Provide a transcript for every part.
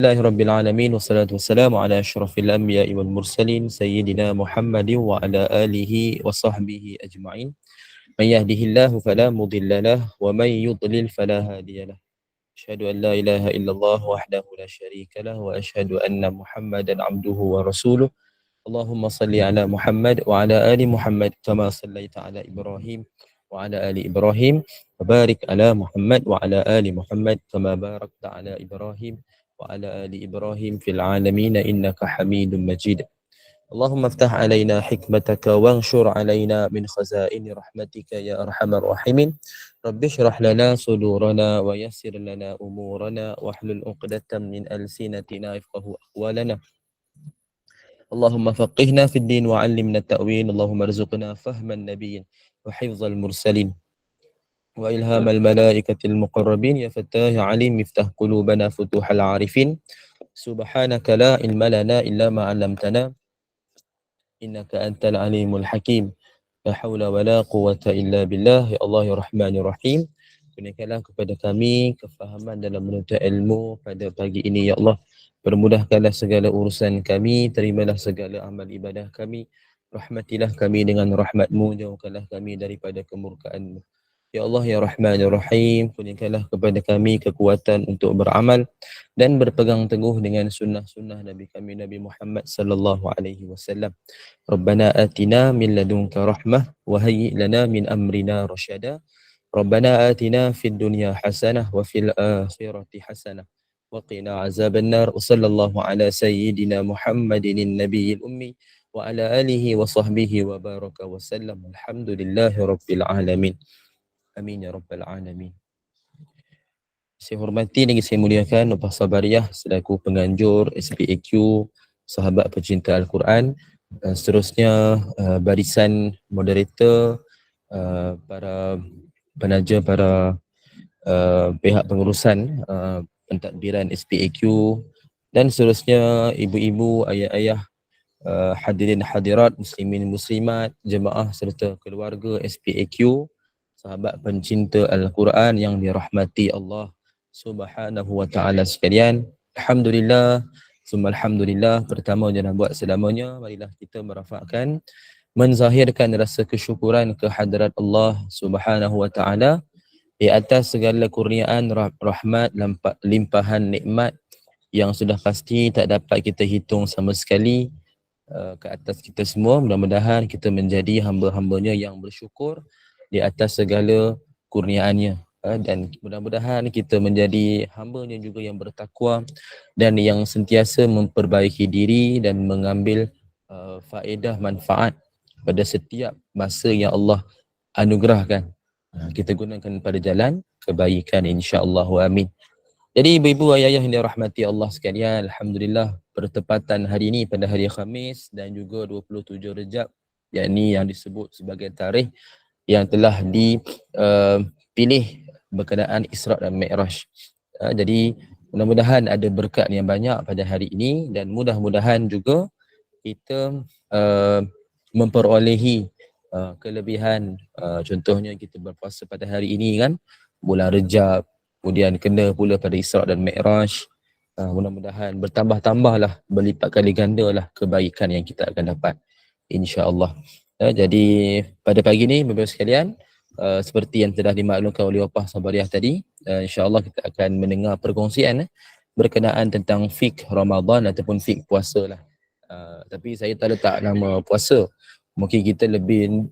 Bismillahirrahmanirrahim. Wassalatu wassalamu ala asyrafil anbiya'i wal mursalin sayyidina Muhammadin wa ala alihi wa sahbihi ajma'in. May yahdihillahu fala mudilla lahu wa may yudlil fala hadiya lahu. Asyhadu an la ilaha illallah wahdahu la syarika lahu wa asyhadu anna Muhammadan abduhu wa rasuluh. Allahumma salli ala Muhammad wa ala ali Muhammad kama sallaita ala Ibrahim wa ala ali Ibrahim wa barik ala Muhammad wa ala ali Muhammad kama barakta ala Ibrahim وعلى آل إبراهيم في العالمين إنك حميد مجيد اللهم افتح علينا حكمتك وانشر علينا من خزائن رحمتك يا أرحم الراحمين رب اشرح لنا صدورنا ويسر لنا أمورنا واحلل عقدة من ألسنتنا يفقهوا أقوالنا اللهم فقهنا في الدين وعلمنا التأويل اللهم ارزقنا فهم النبي وحفظ المرسلين وإلهام الملائكة المقربين يا فتاه عليم افتح قلوبنا فتوح العارفين سبحانك لا علم لنا إلا ما علمتنا إنك أنت العليم الحكيم لا حول ولا قوة إلا بالله يا الله يا رحمن الرحيم. Kurniakanlah kepada kami kefahaman dalam menuntut ilmu pada pagi ini ya Allah. Permudahkanlah segala urusan kami, terimalah segala amal ibadah kami. Rahmatilah kami dengan rahmat-Mu, jauhkanlah kami daripada kemurkaan-Mu. Ya Allah ya Rahman ya Rahim, kurniakanlah kepada kami kekuatan untuk beramal dan berpegang teguh dengan sunnah-sunnah Nabi kami Nabi Muhammad sallallahu alaihi wasallam. Rabbana atina min ladunka rahmah wa hayyi lana min amrina rasyada. Rabbana atina fid dunya hasanah wa fil akhirati hasanah wa qina azaban nar. Sallallahu ala sayyidina Muhammadin nabiyil ummi wa ala alihi wa sahbihi wa baraka wa sallam. Alhamdulillahi rabbil alamin. Amin ya rabbal alamin. Saya hormati dan saya muliakan Nupah Sabariyah selaku penganjur SPAQ Sahabat Pecinta Al-Quran, seterusnya barisan moderator, para penaja, para pihak pengurusan pentadbiran SPAQ, dan seterusnya ibu-ibu, ayah-ayah, hadirin hadirat, muslimin muslimat, jemaah serta keluarga SPAQ, sahabat pencinta Al-Quran yang dirahmati Allah Subhanahu wa ta'ala sekalian. Alhamdulillah, summa alhamdulillah. Pertama jangan buat selamanya, marilah kita merafakkan, menzahirkan rasa kesyukuran kehadrat Allah Subhanahu wa ta'ala di atas segala kurniaan, rahmat, limpahan nikmat yang sudah pasti tak dapat kita hitung sama sekali ke atas kita semua. Mudah-mudahan kita menjadi hamba-hambanya yang bersyukur di atas segala kurniaannya, dan mudah-mudahan kita menjadi hamba-Nya juga yang bertakwa dan yang sentiasa memperbaiki diri dan mengambil faedah manfaat pada setiap masa yang Allah anugerahkan. Kita gunakan pada jalan kebaikan, insya-Allah, amin. Jadi ibu-ibu, ayah-ayah yang dirahmati Allah sekalian, alhamdulillah bertepatan hari ini pada hari Khamis dan juga 27 Rejab, yakni yang disebut sebagai tarikh yang telah dipilih berkenaan Isra' dan Mi'raj. Jadi mudah-mudahan ada berkat yang banyak pada hari ini dan mudah-mudahan juga kita memperolehi kelebihan. Contohnya kita berpuasa pada hari ini kan, bulan Rejab, kemudian kena pula pada Isra' dan Mi'raj. Mudah-mudahan bertambah-tambahlah, berlipat kali gandalah kebaikan yang kita akan dapat, insya-Allah. Jadi pada pagi ni bapak sekalian, seperti yang telah dimaklumkan oleh Opah Sabariyah tadi, insya-Allah kita akan mendengar perkongsian berkenaan tentang fiqh Ramadan ataupun fiqh puasa lah. Tapi saya tak letak nama puasa. Mungkin kita lebih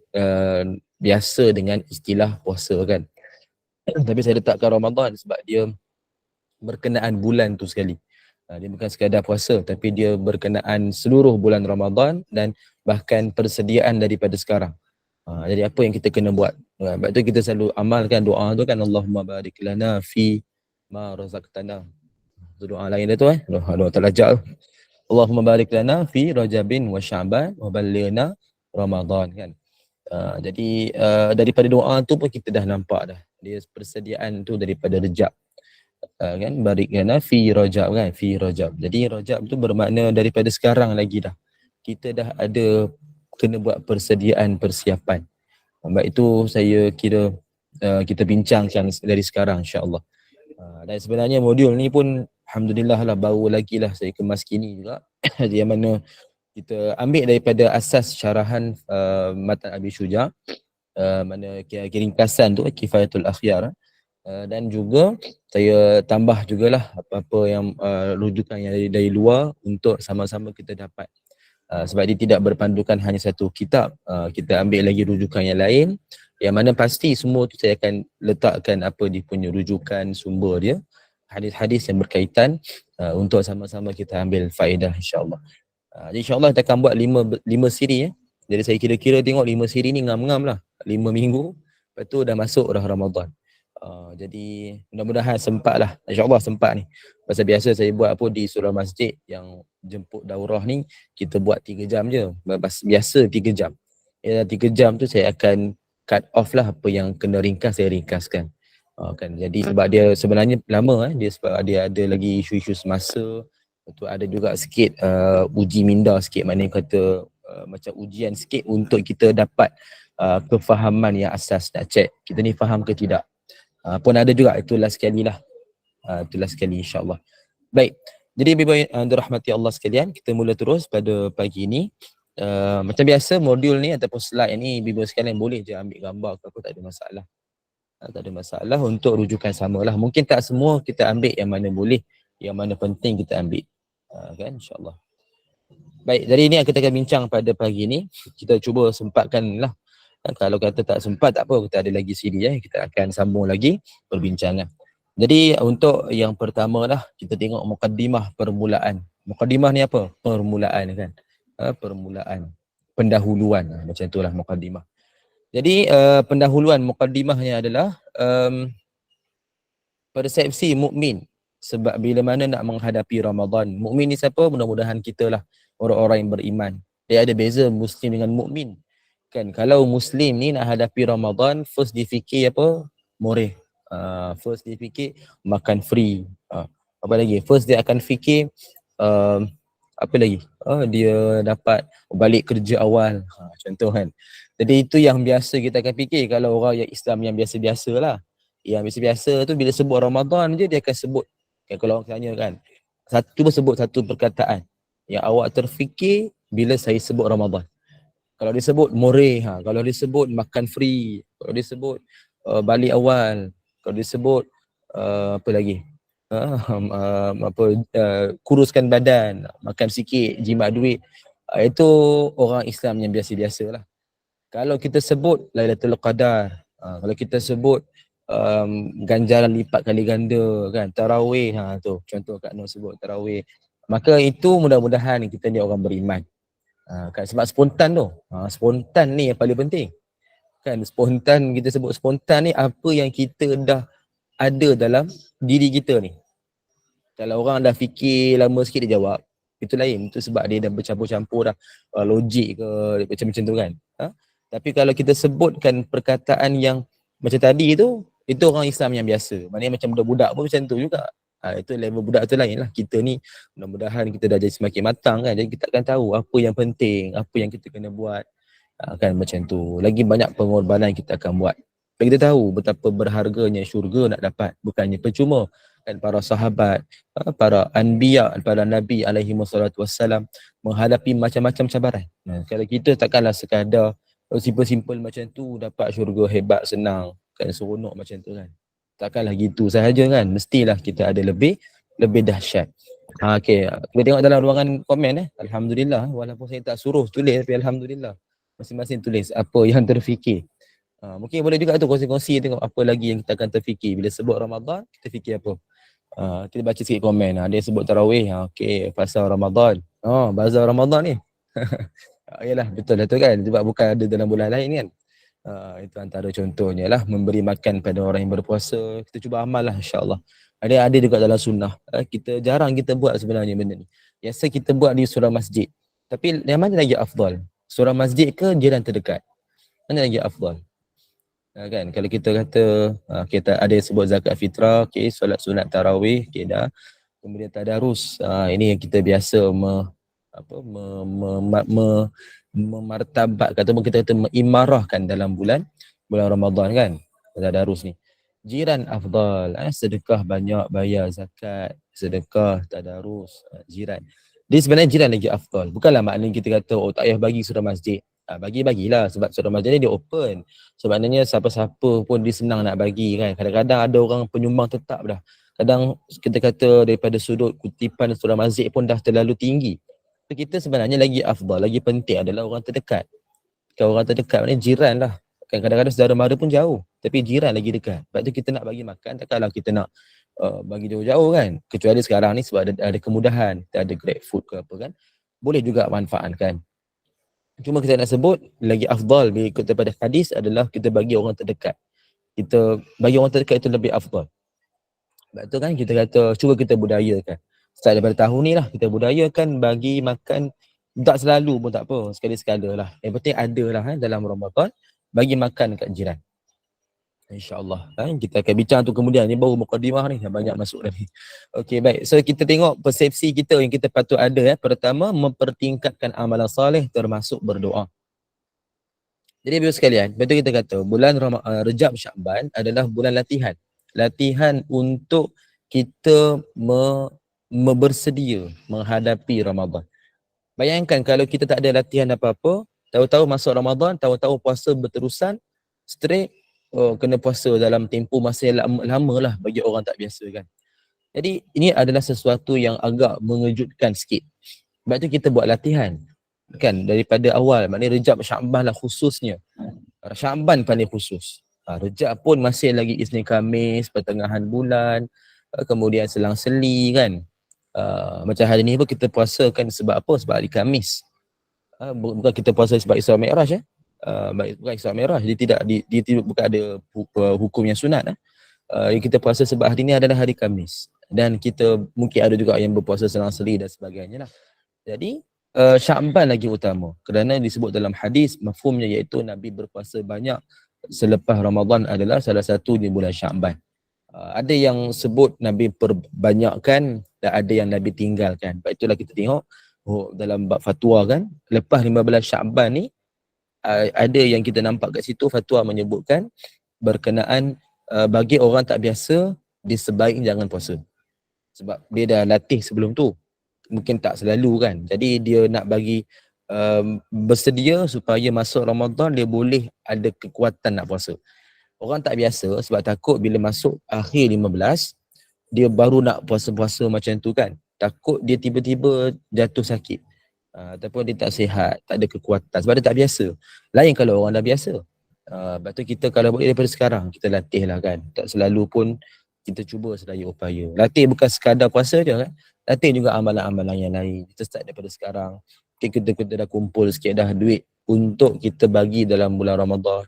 biasa dengan istilah puasa kan. Tapi saya letakkan Ramadan sebab dia berkenaan bulan tu sekali. Dia bukan sekadar puasa, tapi dia berkenaan seluruh bulan Ramadan dan bahkan persediaan daripada sekarang. Jadi apa yang kita kena buat? Sebab tu kita selalu amalkan doa tu kan, Allahumma barik lana fi ma razaqtana. Itu doa lain dia tu doa terlajak tu. Allahumma barik lana fi Rajabin wa Sya'ban wa ballighna Ramadan kan. Jadi daripada doa tu pun kita dah nampak dah dia persediaan tu daripada Rejab. Kan, barik lana fi Rajab kan, fi Rajab. Jadi Rajab tu bermakna daripada sekarang lagi dah. Kita dah ada kena buat persediaan, persiapan. Sebab itu saya kira kita bincangkan dari sekarang, insya-Allah. Dan sebenarnya modul ni pun Alhamdulillah lah, baru lagi lah saya kemas kini juga. Yang mana kita ambil daripada asas syarahan Matan Abi Syuja, mana ringkasan tu Kifayatul Akhyar. Dan juga saya tambah jugalah apa-apa yang rujukan yang dari luar untuk sama-sama kita dapat. Sebab dia tidak berpandukan hanya satu kitab, kita ambil lagi rujukan yang lain, yang mana pasti semua tu saya akan letakkan apa dia punya rujukan sumber dia, hadis-hadis yang berkaitan, untuk sama-sama kita ambil faedah insya-Allah. Jadi insya-Allah kita akan buat 5 siri ya. Jadi saya kira-kira tengok 5 siri ni ngam-ngam lah, 5 minggu, lepas tu dah masuk dah Ramadan. Jadi mudah-mudahan sempat lah, insya-Allah sempat ni. Pasal biasa saya buat apa di surau masjid yang jemput daurah ni, kita buat 3 jam je. Biasa 3 jam. Ya 3 jam tu saya akan cut off lah apa yang kena ringkas, saya ringkaskan. Kan. Jadi sebab dia sebenarnya lama dia sebab dia ada lagi isu-isu semasa. Betul, ada juga sikit uji minda sikit, maknanya kata macam ujian sikit untuk kita dapat kefahaman yang asas, nak check kita ni faham ke tidak. Pun ada juga, itulah sekali lah. Itulah sekali insyaAllah. Baik, jadi Bibi dirahmati Allah sekalian, kita mula terus pada pagi ini. Macam biasa modul ni ataupun slide ni Bibi sekalian boleh je ambil gambar ke apa, tak ada masalah. Tak ada masalah, untuk rujukan samalah. Mungkin tak semua kita ambil yang mana boleh, yang mana penting kita ambil. Kan insyaAllah. Baik, jadi ini kita akan bincang pada pagi ini. Kita cuba sempatkan lah. Kalau kata tak sempat tak apa, kita ada lagi sini ya. Kita akan sambung lagi perbincangan. Jadi untuk yang pertama lah, kita tengok mukaddimah permulaan. Mukaddimah ni apa? Permulaan kan. Permulaan. Pendahuluan. Macam itulah mukaddimah. Jadi pendahuluan mukaddimahnya adalah persepsi mukmin sebab bila mana nak menghadapi Ramadan. Mukmin ni siapa? Mudah-mudahan kita lah, orang-orang yang beriman. Dia ada beza muslim dengan mukmin. Kan kalau muslim ni nak hadapi Ramadan, first difikir apa? Moreh. First difikir makan free. Apa lagi? First dia akan fikir apa lagi? Dia dapat balik kerja awal. Contoh kan. Jadi itu yang biasa kita akan fikir kalau orang yang Islam yang biasa-biasa lah. Yang biasa-biasa tu bila sebut Ramadan je dia akan sebut. Kalau orang tanya kan, cuba sebut satu perkataan yang awak terfikir bila saya sebut Ramadan. Kalau disebut moreh, kalau disebut makan free, kalau disebut balik awal, kalau disebut apa lagi? Kuruskan badan, makan sikit, jimat duit. Itu orang Islam yang biasa-biasa lah. Kalau kita sebut Lailatul Qadar, kalau kita sebut ganjaran lipat kali ganda kan, tarawih, tu contoh Kak Nur sebut tarawih, maka itu mudah-mudahan kita ni orang beriman. Kan sebab spontan tu. Spontan ni yang paling penting. Kan spontan, kita sebut spontan ni apa yang kita dah ada dalam diri kita ni. Kalau orang dah fikir lama sikit dia jawab, itu lain. Itu sebab dia dah bercampur-campur dah logik ke macam-macam tu kan. Tapi kalau kita sebutkan perkataan yang macam tadi tu, itu orang Islam yang biasa. Maknanya macam budak-budak pun macam tu juga. Itu level budak tu lain lah. Kita ni mudah-mudahan kita dah jadi semakin matang kan. Jadi kita akan tahu apa yang penting, apa yang kita kena buat. Kan macam tu. Lagi banyak pengorbanan kita akan buat. Supaya kita tahu betapa berharganya syurga nak dapat. Bukannya percuma. Kan para sahabat, para anbiya, para nabi alaihi wassalam menghadapi macam-macam cabaran. Kalau kita takkanlah sekadar simple-simple macam tu dapat syurga hebat, senang. Kan seronok macam tu kan. Takkanlah gitu sahaja kan. Mestilah kita ada lebih dahsyat. Okey, kita tengok dalam ruangan komen Alhamdulillah, walaupun saya tak suruh tulis tapi alhamdulillah. Masing-masing tulis apa yang terfikir. Mungkin boleh juga tu kongsi-kongsi tengok apa lagi yang kita akan terfikir bila sebut Ramadan, kita fikir apa. Kita baca sikit komen. Dia sebut tarawih. Okey, pasal Ramadan. Bazar Ramadan ni. Yalah, betul lah tu kan. Sebab bukan ada dalam bulan lain kan. Itu antara contohnya lah, memberi makan pada orang yang berpuasa. Kita cuba amal lah insyaAllah. Ada juga dalam sunnah. Kita jarang kita buat sebenarnya benda ni. Biasa kita buat di surau masjid. Tapi yang mana lagi afdal? Surau masjid ke jiran terdekat? Mana lagi afdal? Kan kalau kita kata kita ada sebut zakat fitrah, okey, solat sunat tarawih, okey dah. Kemudian tadarus. Ini yang kita biasa memartabat ataupun kita kata mengimarahkan dalam bulan Ramadan kan. Tadarus ni. Jiran afdal, sedekah banyak, bayar zakat, sedekah, tadarus, jiran. Dia sebenarnya jiran lagi afdal. Bukanlah maknanya kita kata tak payah bagi surah masjid. Bagi-bagilah sebab surah masjid ni dia open. Sebenarnya siapa-siapa pun dia senang nak bagi kan. Kadang-kadang ada orang penyumbang tetap dah. Kadang kita kata daripada sudut kutipan surah masjid pun dah terlalu tinggi. Kita sebenarnya lagi afdal, lagi penting adalah orang terdekat. Kalau orang terdekat maknanya jiran lah. Kan kadang-kadang saudara mara pun jauh, tapi jiran lagi dekat. Sebab tu kita nak bagi makan, takkanlah kita nak bagi jauh-jauh kan. Kecuali sekarang ni sebab ada kemudahan, kita ada Grab Food ke apa kan. Boleh juga manfaatkan. Cuma kita nak sebut lagi afdal ikut daripada hadis adalah kita bagi orang terdekat. Kita bagi orang terdekat itu lebih afdal. Sebab tu kan kita kata cuba kita budayakan. Start daripada tahun ni lah kita budayakan bagi makan, tak selalu pun tak apa, sekali-sekala lah. Yang penting ada lah dalam Ramadan bagi makan kat jiran. InsyaAllah kita akan bincang tu kemudian. Ni baru mukadimah ni, banyak masuk dah ni. Okey, baik. So kita tengok persepsi kita yang kita patut ada. Pertama, mempertingkatkan amalan soleh termasuk berdoa. Jadi biar sekalian, betul kita kata bulan Rejab Syakban adalah bulan latihan. Latihan untuk kita bersedia menghadapi Ramadan. Bayangkan kalau kita tak ada latihan apa-apa, tahu-tahu masuk Ramadan, tahu-tahu puasa berterusan, straight, kena puasa dalam tempoh masa yang lama lah bagi orang tak biasa kan. Jadi ini adalah sesuatu yang agak mengejutkan sikit. Sebab tu kita buat latihan kan daripada awal, maknanya Rejab Syakban lah khususnya. Syakban paling khusus. Rejab pun masih lagi Isnin Khamis, pertengahan bulan, kemudian selang-seli kan. Macam hari ni pun kita puasa kan sebab apa? Sebab hari Khamis. Bukan kita puasa sebab Isra Mi'raj bukan Isra Mi'raj. Dia tidak bukan ada hukum yang sunat. Yang kita puasa sebab hari ni adalah hari Khamis. Dan kita mungkin ada juga yang berpuasa selang-seli dan sebagainya lah. Jadi Syakban lagi utama kerana disebut dalam hadis mafhumnya iaitu Nabi berpuasa banyak selepas Ramadan adalah salah satu di bulan Syakban. Ada yang sebut Nabi perbanyakkan dan ada yang Nabi tinggalkan. Sebab itulah kita tengok dalam bab fatwa kan, lepas 15 Syakban ni ada yang kita nampak kat situ fatwa menyebutkan berkenaan bagi orang tak biasa dia sebaiknya jangan puasa. Sebab dia dah latih sebelum tu. Mungkin tak selalu kan. Jadi dia nak bagi bersedia supaya masuk Ramadan dia boleh ada kekuatan nak puasa. Orang tak biasa sebab takut bila masuk akhir 15 dia baru nak puasa-puasa macam tu kan. Takut dia tiba-tiba jatuh sakit. Ataupun dia tak sihat, tak ada kekuatan sebab dia tak biasa. Lain kalau orang dah biasa. Lepas tu kita kalau boleh daripada sekarang kita latih lah kan. Tak selalu pun kita cuba sedaya upaya. Latih bukan sekadar puasa je kan. Latih juga amalan-amalan yang lain. Kita start daripada sekarang. Kita dah kumpul sikit dah duit untuk kita bagi dalam bulan Ramadan.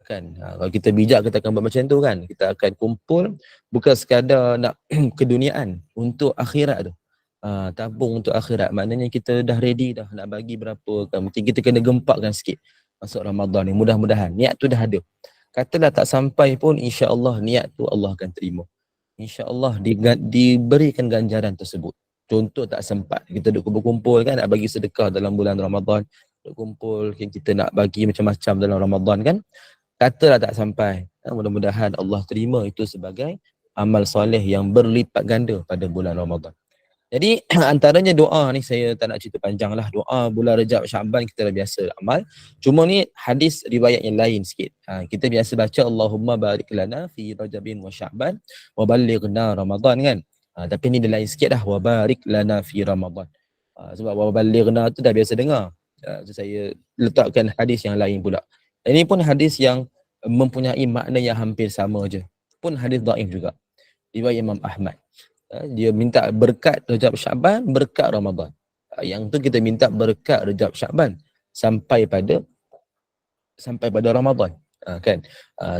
Kan? Kalau kita bijak kita akan buat macam tu kan. Kita akan kumpul bukan sekadar nak keduniaan, untuk akhirat tu. Tabung untuk akhirat. Maknanya kita dah ready dah nak bagi berapa kan. Mungkin kita kena gempakkan sikit masuk Ramadan ni. Mudah-mudahan niat tu dah ada. Katalah tak sampai pun insya-Allah niat tu Allah akan terima. InsyaAllah diberikan ganjaran tersebut. Contoh tak sempat kita duduk kumpul-kumpul kan nak bagi sedekah dalam bulan Ramadan. Duduk kumpul kita nak bagi macam-macam dalam Ramadan kan. Katalah tak sampai. Mudah-mudahan Allah terima itu sebagai amal soleh yang berlipat ganda pada bulan Ramadan. Jadi antaranya doa ni saya tak nak cerita panjang lah. Doa bulan Rejab Syakban kita dah biasa amal. Cuma ni hadis riwayat yang lain sikit. Kita biasa baca Allahumma barik lana fi Rajabin wa Syakban wa ballighna Ramadan kan. Tapi ni dia lain sikit dah. Wa barik lana fi Ramadan. Sebab wa ballighna tu dah biasa dengar. So saya letakkan hadis yang lain pula. Ini pun hadis yang mempunyai makna yang hampir sama je. Pun hadis dhaif juga. Riwayat Imam Ahmad. Dia minta berkat Rejab Syakban, berkat Ramadan. Yang tu kita minta berkat Rejab Syakban sampai pada Ramadan. Kan?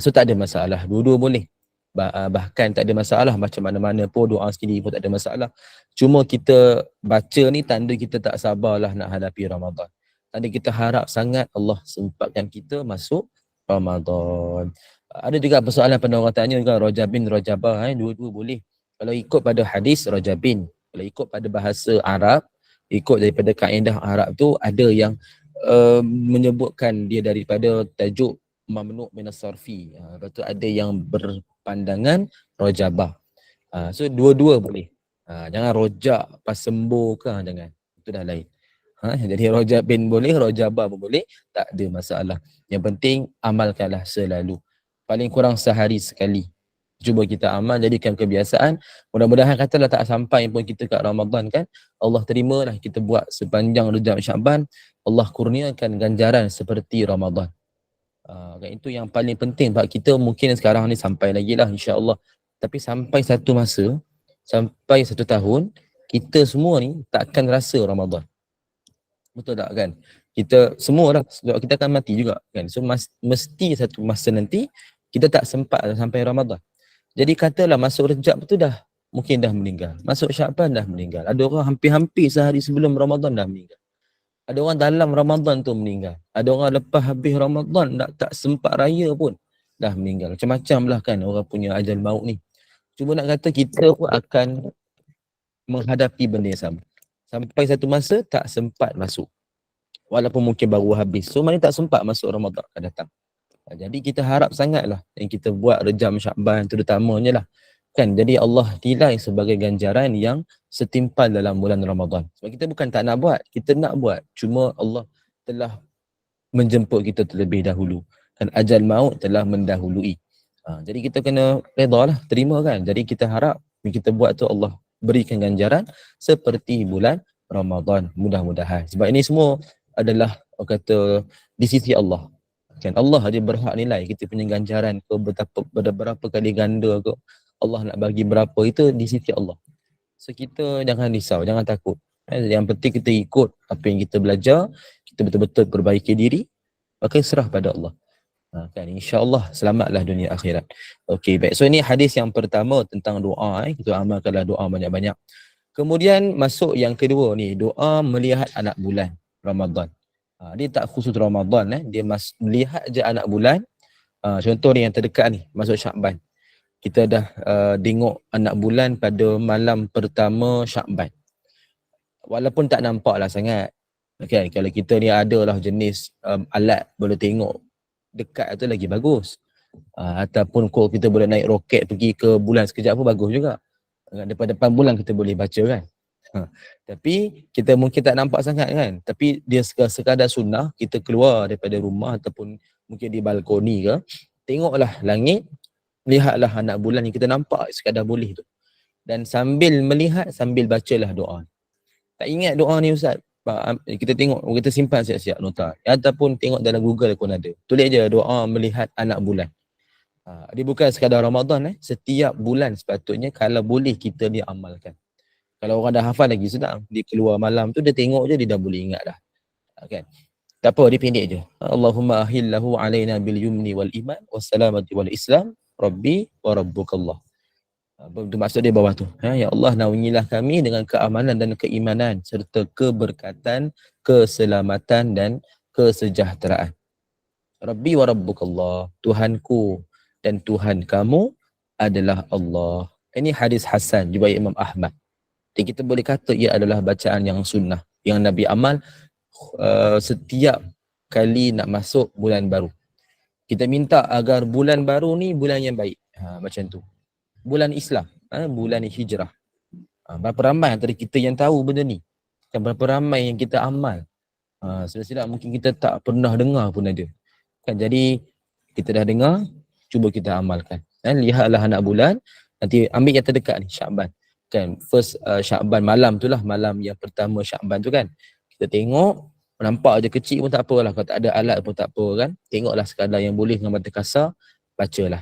So tak ada masalah. Dua-dua boleh. Bahkan tak ada masalah macam mana-mana pun doa sendiri pun tak ada masalah. Cuma kita baca ni tanda kita tak sabarlah nak hadapi Ramadan. Tanda kita harap sangat Allah sempatkan kita masuk Ramadan. Ada juga persoalan pada orang tanya juga Rajabin, Rajabah, dua-dua boleh. Kalau ikut pada hadis Rajabin, kalau ikut pada bahasa Arab, ikut daripada kaedah Arab tu ada yang menyebutkan dia daripada tajuk mamnu' minas sarfi. Lepas tu ada yang berpandangan Rajabah. So dua-dua boleh. Jangan rojak pas sembuh ke, jangan. Itu dah lain. Jadi rojak bin boleh, rojabah pun boleh, tak ada masalah. Yang penting amalkanlah selalu. Paling kurang sehari sekali. Cuba kita amal, jadikan kebiasaan. Mudah-mudahan katalah tak sampai pun kita kat Ramadan kan, Allah terimalah kita buat sepanjang Rejab Syaban, Allah kurniakan ganjaran seperti Ramadan. Kan itu yang paling penting sebab kita mungkin sekarang ni sampai lagi lah insya-Allah. Tapi sampai satu masa, sampai satu tahun, kita semua ni takkan rasa Ramadan. Betul tak kan? Kita semua lah, sebab kita akan mati juga kan. So mesti satu masa nanti kita tak sempat sampai Ramadan. Jadi katalah masuk Rejab tu dah mungkin dah meninggal. Masuk Syaban dah meninggal. Ada orang hampir-hampir sehari sebelum Ramadan dah meninggal. Ada orang dalam Ramadan tu meninggal. Ada orang lepas habis Ramadan tak sempat raya pun dah meninggal. Macam-macam lah kan orang punya ajal maut ni. Cuma nak kata kita pun akan menghadapi benda yang sama. Sampai satu masa tak sempat masuk. Walaupun mungkin baru habis. So mana tak sempat masuk Ramadan akan datang. Jadi kita harap sangatlah yang kita buat Rejab Syaban terutamanya lah. Kan, jadi Allah nilai sebagai ganjaran yang setimpal dalam bulan Ramadan. Sebab kita bukan tak nak buat, kita nak buat. Cuma Allah telah menjemput kita terlebih dahulu. Dan ajal maut telah mendahului. Jadi kita kena redha lah, terima kan. Jadi kita harap yang kita buat tu Allah berikan ganjaran seperti bulan Ramadan. Mudah-mudahan. Sebab ini semua adalah kata di sisi Allah. Kan Allah dia berhak nilai kita punya ganjaran ke berapa kali ganda ke. Allah nak bagi berapa itu di sisi Allah. So kita jangan risau, jangan takut. Yang penting kita ikut apa yang kita belajar, kita betul-betul perbaiki diri, maka serah pada Allah. Kan insya-Allah selamatlah dunia akhirat. Okey, baik. So ini hadis yang pertama tentang doa, kita amalkanlah doa banyak-banyak. Kemudian masuk yang kedua ni, doa melihat anak bulan Ramadan. Dia tak khusus Ramadan, dia melihat je anak bulan. Contoh ni yang terdekat ni, masuk Syaban. Kita dah tengok anak bulan pada malam pertama Syaban. Walaupun tak nampak lah sangat. Okay, kalau kita ni adalah jenis alat boleh tengok dekat tu lagi bagus. Ataupun kalau kita boleh naik roket pergi ke bulan sekejap pun bagus juga. Depan-depan bulan kita boleh baca kan. Tapi kita mungkin tak nampak sangat kan. Tapi dia sekadar sunnah, kita keluar daripada rumah ataupun mungkin di balkoni ke, tengoklah langit, lihatlah anak bulan yang kita nampak sekadar boleh tu. Dan sambil melihat, sambil bacalah doa. Tak ingat doa ni Ustaz? Kita tengok, kita simpan siap-siap nota. Ataupun tengok dalam Google pun ada. Tulis je doa melihat anak bulan. Dia bukan sekadar Ramadan. Setiap bulan sepatutnya kalau boleh kita dia amalkan. Kalau orang dah hafal lagi sedang. Dia keluar malam tu, dia tengok je, dia dah boleh ingat dah. Kan? Tak apa, dia pendek je. Allahumma ahillahu alaina bil yumni wal iman wassalamati wal islam. Rabbi wa rabbukallah. Itu maksud dia bawah tu. Ya Allah, naungilah kami dengan keamanan dan keimanan serta keberkatan, keselamatan dan kesejahteraan. Rabbi wa rabbukallah. Tuhanku dan Tuhan kamu adalah Allah. Ini hadis Hasan riwayat Imam Ahmad. Jadi kita boleh kata ia adalah bacaan yang sunnah yang Nabi amal setiap kali nak masuk bulan baru. Kita minta agar bulan baru ni bulan yang baik. Macam tu. Bulan Islam, bulan hijrah. Berapa ramai antara kita yang tahu benda ni? Kan berapa ramai yang kita amal? Silap-silap mungkin kita tak pernah dengar pun ada. Kan jadi kita dah dengar, cuba kita amalkan. Lihatlah anak bulan, nanti ambil yang terdekat ni, Syaban. Kan first Syaban malam tu lah, malam yang pertama Syaban tu kan. Kita tengok, nampak je kecil pun tak apalah, kalau tak ada alat pun tak apa kan. Tengoklah sekadar yang boleh dengan mata kasar, bacalah.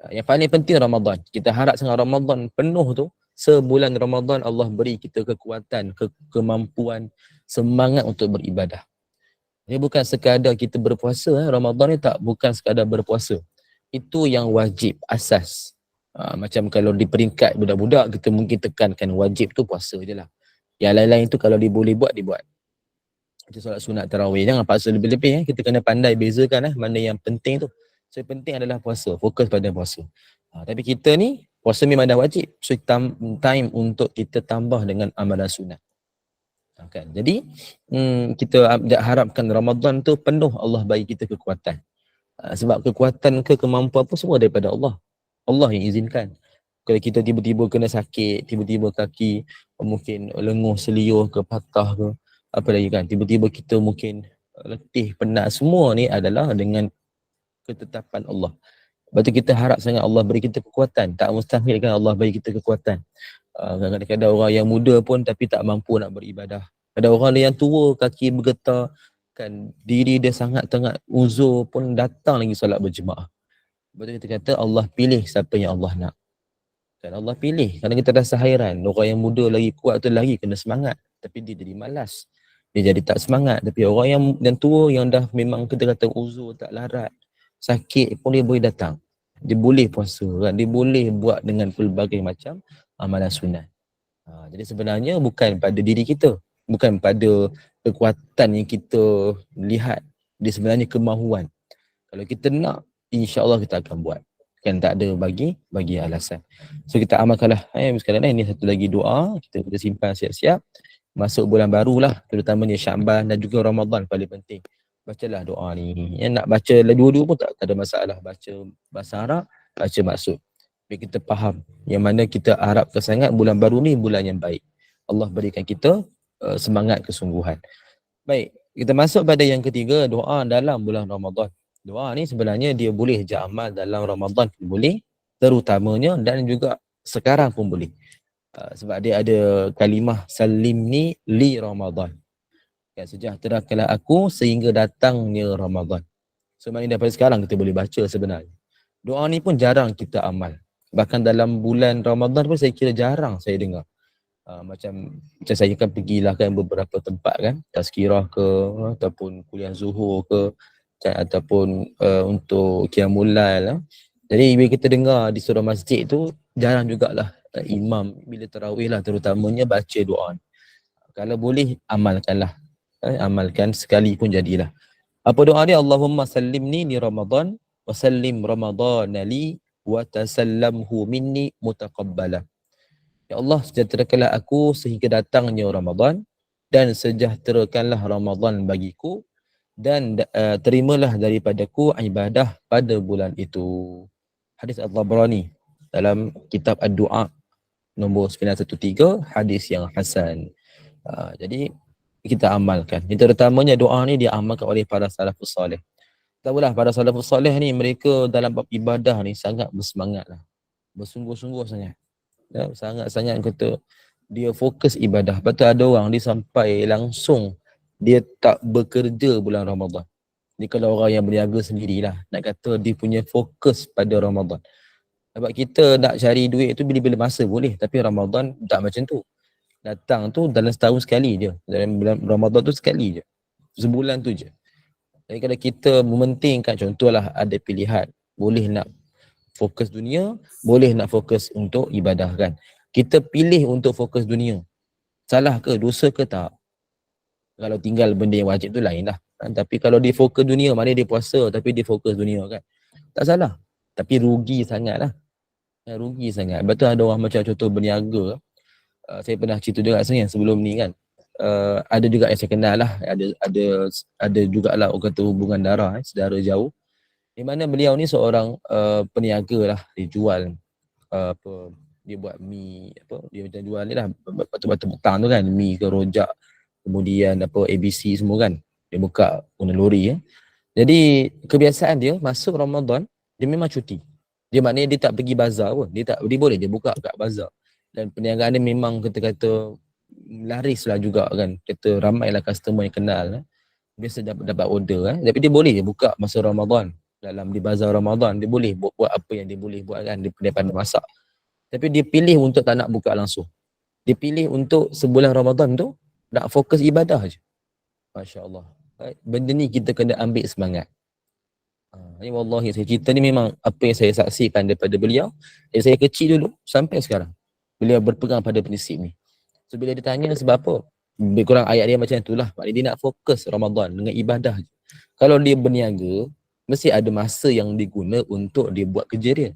Yang paling penting Ramadan. Kita harap sangat Ramadan penuh tu, sebulan Ramadan Allah beri kita kekuatan, kemampuan, semangat untuk beribadah. Ini bukan sekadar kita berpuasa, Ramadan ni bukan sekadar berpuasa. Itu yang wajib, asas. Macam kalau di peringkat budak-budak, kita mungkin tekankan wajib tu puasa je lah. Yang lain-lain tu kalau dia boleh buat, dia buat. Kita solat sunat tarawih, jangan paksa lebih-lebih. Kita kena pandai bezakan mana yang penting tu. So yang penting adalah puasa, fokus pada puasa. Tapi kita ni, puasa memang dah wajib. So time untuk kita tambah dengan amalan sunat. Kan? Jadi kita harapkan Ramadan tu penuh Allah bagi kita kekuatan. Sebab kekuatan kemampuan apa semua daripada Allah. Allah yang izinkan. Kalau kita tiba-tiba kena sakit, tiba-tiba kaki mungkin lenguh, seliuh ke, patah ke, apa lagi kan, tiba-tiba kita mungkin letih, penat, semua ni adalah dengan ketetapan Allah. Lepas tu kita harap sangat Allah beri kita kekuatan. Tak mustahil kan Allah beri kita kekuatan. Kadang-kadang orang yang muda pun tapi tak mampu nak beribadah. Ada orang yang tua, kaki bergetar, kan, diri dia sangat-sangat uzur pun datang lagi solat berjemaah. Lepas tu kita kata Allah pilih siapa yang Allah nak. Kan Allah pilih. Kerana kita rasa hairan. Orang yang muda lagi kuat tu lagi kena semangat. Tapi dia jadi malas. Dia jadi tak semangat. Tapi orang yang tua yang dah memang kita kata uzur, tak larat, sakit pun dia boleh datang. Dia boleh puasa kan? Dia boleh buat dengan pelbagai macam amalan sunat. Jadi sebenarnya bukan pada diri kita, bukan pada kekuatan yang kita lihat, dia sebenarnya kemahuan. Kalau kita nak, insya-Allah kita akan buat. Kan tak ada bagi alasan. So kita amalkanlah. Sekarang ni satu lagi doa, kita simpan siap-siap. Masuk bulan baru lah, terutamanya Sya'ban dan juga Ramadan paling penting. Bacalah doa ni. Yang nak baca dua-dua pun tak ada masalah. Baca bahasa Arab, baca maksud. Biar kita faham yang mana kita harapkan sangat bulan baru ni bulan yang baik. Allah berikan kita semangat kesungguhan. Baik, kita masuk pada yang ketiga, doa dalam bulan Ramadan. Doa ni sebenarnya dia boleh je amal dalam Ramadan pun boleh, terutamanya, dan juga sekarang pun boleh. Sebab dia ada kalimah salimni li Ramadan. Kan, sejahterakanlah aku sehingga datangnya Ramadan. So maknanya daripada sekarang kita boleh baca sebenarnya. Doa ni pun jarang kita amal. Bahkan dalam bulan Ramadan pun saya kira jarang saya dengar. Macam saya kan pergilah kan beberapa tempat kan, tazkirah ke, ataupun kuliah zuhur ke, ataupun untuk qiyamul lail. Jadi bila kita dengar di surau masjid tu, jarang jugalah imam bila tarawih lah terutamanya baca doa. Kalau boleh amalkanlah. Amalkan sekali pun jadilah. Apa doa dia? Allahumma sallimni li Ramadan wa sallim Ramadana li wa tasallamhu minni mutaqabbala. Ya Allah, sejahterakanlah aku sehingga datangnya Ramadan dan sejahterakanlah Ramadan bagiku dan terimalah daripadaku ibadah pada bulan itu. Hadis At-Tabrani dalam kitab Ad-Du'a nombor 913, hadis yang hasan. Jadi kita amalkan. Yang terutamanya doa ni diamalkan oleh para salafus soleh. Tahulah para salafus soleh ni mereka dalam bab ibadah ni sangat bersemangatlah. Bersungguh-sungguh sangat. Ya, sangat-sangat kata dia fokus ibadah. Lepas tu ada orang dia sampai langsung dia tak bekerja bulan Ramadan. Ni kalau orang yang berniaga sendirilah, nak kata dia punya fokus pada Ramadan. Sebab kita nak cari duit tu bila-bila masa boleh, tapi Ramadan tak macam tu. Datang tu dalam setahun sekali je. Dalam bulan Ramadan tu sekali je. Sebulan tu je. Jadi kalau kita mementingkan, contohlah ada pilihan, boleh nak fokus dunia, boleh nak fokus untuk ibadah kan. Kita pilih untuk fokus dunia. Salah ke? Dosa ke tak? Kalau tinggal benda yang wajib tu lain lah. Kan? Tapi kalau dia fokus dunia, maknanya dia puasa tapi dia fokus dunia kan. Tak salah. Tapi rugi sangat lah. Rugi sangat. Lepas tu ada orang macam contoh berniaga. Saya pernah cerita juga sebenarnya sebelum ni kan. Ada juga yang saya kenal lah. Ada jugalah orang kata hubungan darah, saudara jauh. Di mana beliau ni seorang peniaga lah, dia jual dia buat mi dia macam jual ni lah batu-batu petang tu kan, mi ke rojak, kemudian ABC semua kan, dia buka guna lori. Jadi kebiasaan dia masuk Ramadan dia memang cuti, dia maknanya dia tak pergi bazar pun, dia boleh dia buka kat bazar, dan perniagaan dia memang kata-kata laris lah juga kan, kata ramailah customer yang kenal biasa dapat order tapi dia boleh dia buka masa Ramadan. Dalam di bazar Ramadan dia boleh buat apa yang dia boleh buat kan, dia pandai masak. Tapi dia pilih untuk tak nak buka langsung. Dia pilih untuk sebulan Ramadan tu nak fokus ibadah je. Masya-Allah. Benda ni kita kena ambil semangat. Ni wallahi saya cerita ni memang apa yang saya saksikan daripada beliau dari saya kecil dulu sampai sekarang. Beliau berpegang pada prinsip ni. So bila ditanya sebab apa? Lebih kurang ayat dia macam itulah. Maknanya dia nak fokus Ramadan dengan ibadah je. Kalau dia berniaga, mesti ada masa yang diguna untuk dia buat kerja dia.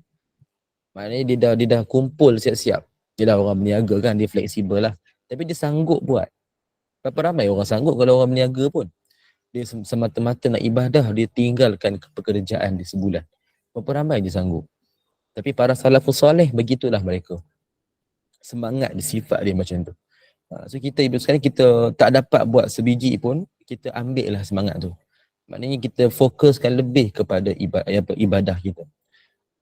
Maknanya dia dah kumpul siap-siap. Dia dah orang berniaga kan, dia fleksibel lah. Tapi dia sanggup buat. Berapa ramai orang sanggup kalau orang berniaga pun. Dia semata-mata nak ibadah, dia tinggalkan pekerjaan di sebulan. Berapa ramai dia sanggup. Tapi para salafus soleh begitulah mereka. Semangat dia, sifat dia macam tu. So kita ibu sekalian, kita tak dapat buat sebiji pun, kita ambil lah semangat tu. Maknanya kita fokuskan lebih kepada ibadah kita.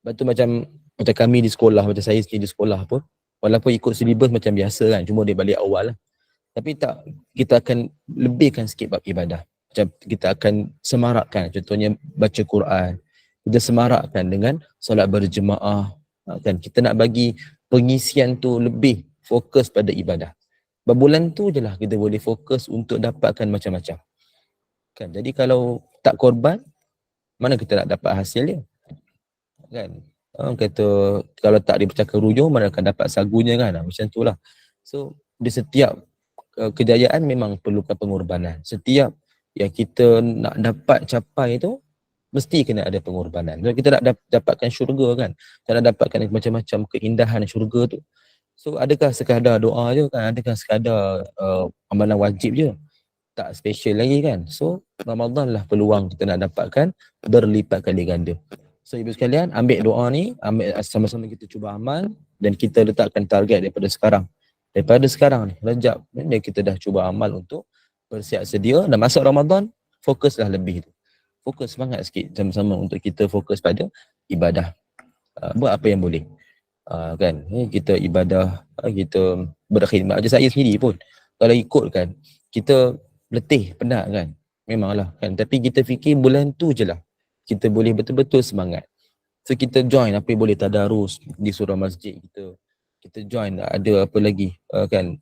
Lepas tu macam kami di sekolah, macam saya sendiri di sekolah pun, walaupun ikut silibus macam biasa kan, cuma dia balik awal lah. Tapi tak, kita akan lebihkan sikit bab ibadah. Macam kita akan semarakkan, contohnya baca Quran. Kita semarakkan dengan solat berjemaah. Kan kita nak bagi pengisian tu lebih fokus pada ibadah. Bulan tu je lah kita boleh fokus untuk dapatkan macam-macam. Kan? Jadi kalau tak korban, mana kita nak dapat hasil dia? Kan? Orang kata kalau tak dipercakap rujung, mana akan dapat sagunya kan? Macam tu lah. So, di setiap kejayaan memang perlukan pengorbanan. Setiap yang kita nak dapat capai tu, mesti kena ada pengorbanan. So, kita nak dapatkan syurga kan? Kita nak dapatkan macam-macam keindahan syurga tu. So, adakah sekadar doa je kan? Adakah sekadar amalan wajib je? Tak special lagi kan? So, Ramadan lah peluang kita nak dapatkan berlipat kali ganda. So, ibu sekalian, ambil doa ni, ambil sama-sama kita cuba amal dan kita letakkan target daripada sekarang. Daripada sekarang ni, Rajab ni kita dah cuba amal untuk bersiap sedia dan masuk Ramadan, fokuslah lebih tu. Fokus semangat sikit sama-sama untuk kita fokus pada ibadah. Buat apa yang boleh. Kan, kita ibadah, kita berkhidmat. Macam saya sendiri pun, kalau ikut kan, kita letih, penat kan, memanglah kan. Tapi kita fikir bulan tu je lah kita boleh betul-betul semangat. So kita join apa yang boleh, tadarus di surau masjid kita join, ada apa lagi kan,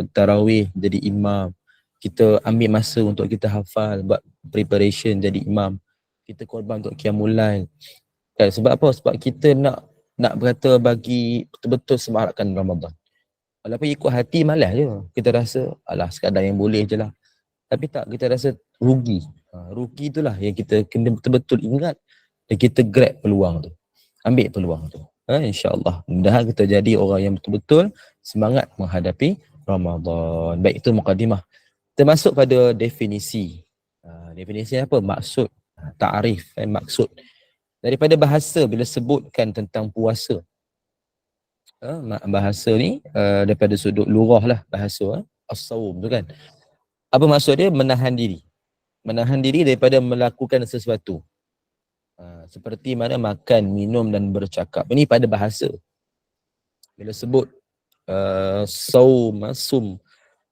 tarawih jadi imam, kita ambil masa untuk kita hafal, buat preparation jadi imam, kita korban untuk qiyamul lail kan. Sebab apa? Sebab kita nak berkata bagi betul-betul semarakkan Ramadan. Walaupun ikut hati malas je, kita rasa alah sekadar yang boleh je lah. Tapi tak, kita rasa rugi. Rugi itulah yang kita kena betul-betul ingat dan kita grab peluang tu. Ambil peluang tu. InsyaAllah. Mudah-mudahan kita jadi orang yang betul-betul semangat menghadapi Ramadan. Baik, itu mukadimah. Termasuk pada definisi. Definisi apa? Maksud. Ta'rif. Maksud. Daripada bahasa bila sebutkan tentang puasa. Bahasa ni daripada sudut lurah lah bahasa. As-sawm tu kan. Apa maksud dia? Menahan diri. Menahan diri daripada melakukan sesuatu. Seperti mana makan, minum dan bercakap. Ini pada bahasa. Bila sebut sum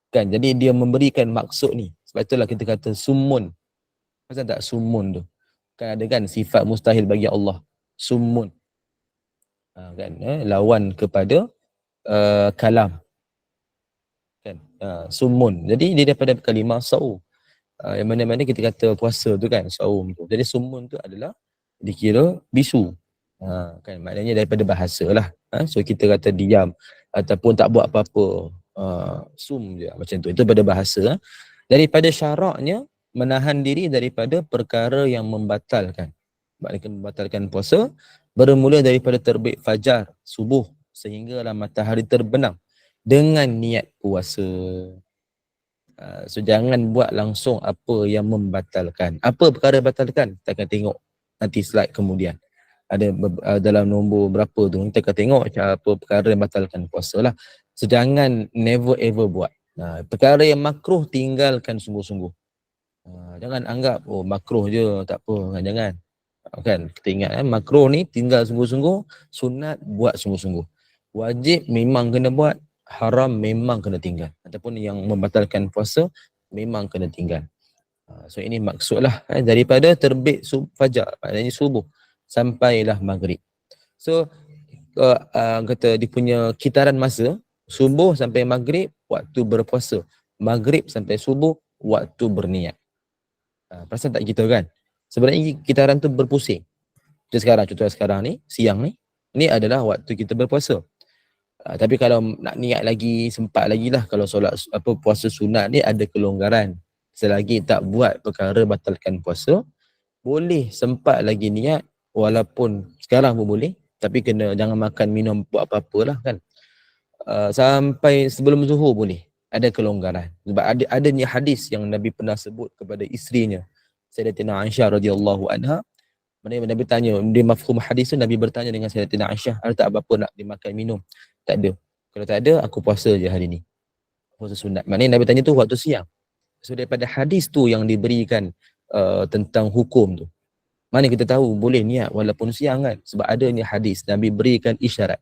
kan, jadi dia memberikan maksud ni. Sebab itulah kita kata sumun. Pasal tak sumun tu? Kan ada kan sifat mustahil bagi Allah. Sumun. Kan, lawan kepada kalam. Kan, sumun. Jadi dia daripada kalimah saum. Yang mana-mana kita kata puasa tu kan, saum tu. Jadi sumun tu adalah dikira bisu. Kan, maknanya daripada bahasa lah. So kita kata diam ataupun tak buat apa-apa. Sum je macam tu. Itu pada bahasa. Daripada syaraknya, menahan diri daripada perkara yang membatalkan. Maknanya membatalkan puasa bermula daripada terbit fajar, subuh sehinggalah matahari terbenam dengan niat puasa. So jangan buat langsung apa yang membatalkan. Apa perkara batalkan? Kita akan tengok nanti slide kemudian. Ada dalam nombor berapa tu kita akan tengok apa perkara yang batalkan puasa lah. So jangan never ever buat. Perkara yang makruh tinggalkan sungguh-sungguh. Jangan anggap makruh je tak apa, jangan. Kan kita ingat makruh ni tinggal sungguh-sungguh, sunat buat sungguh-sungguh. Wajib memang kena buat, haram memang kena tinggal. Ataupun yang membatalkan puasa memang kena tinggal. So ini maksudlah daripada terbit fajar, maknanya subuh sampailah maghrib. So kata dia punya kitaran masa, subuh sampai maghrib waktu berpuasa, maghrib sampai subuh waktu berniat. Perasan tak kita kan? Sebenarnya kitaran tu berpusing. Macam sekarang, contohnya sekarang ni, siang ni, ni adalah waktu kita berpuasa. Tapi kalau nak niat lagi, sempat lagi lah. Kalau solat puasa sunat ni ada kelonggaran. Selagi tak buat perkara batalkan puasa, boleh sempat lagi niat, walaupun sekarang pun boleh, tapi kena jangan makan, minum, buat apa-apa lah kan. Sampai sebelum zuhur boleh, ada kelonggaran. Sebab ada ni hadis yang Nabi pernah sebut kepada isterinya, Sayyidatina Aisyah radhiyallahu anha, Nabi tanya, dia mafhum hadis tu Nabi bertanya dengan Sayyidatina Aisyah, ada tak apa-apa nak dimakan minum? Tak ada. Kalau tak ada, aku puasa je hari ni. Puasa sunat. Maknanya Nabi tanya tu waktu siang. So daripada hadis tu yang diberikan tentang hukum tu, mana kita tahu boleh niat walaupun siang kan, sebab ada ni hadis Nabi berikan isyarat.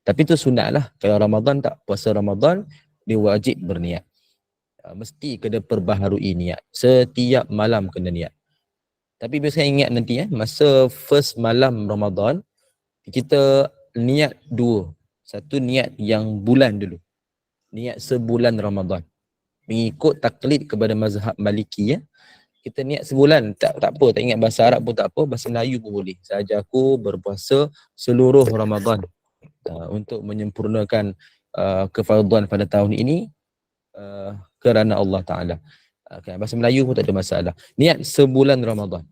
Tapi tu sunat lah. Kalau Ramadan tak, puasa Ramadan dia wajib berniat. Mesti kena perbaharui niat. Setiap malam kena niat. Tapi biasa ingat nanti masa first malam Ramadan, kita niat dua. Satu niat yang bulan dulu. Niat sebulan Ramadan. Mengikut taklid kepada mazhab Maliki kita niat sebulan, tak apa, tak ingat bahasa Arab pun tak apa, bahasa Melayu pun boleh. Sahaja aku berpuasa seluruh Ramadan untuk menyempurnakan kefarduan pada tahun ini kerana Allah Ta'ala. Bahasa Melayu pun tak ada masalah. Niat sebulan Ramadan.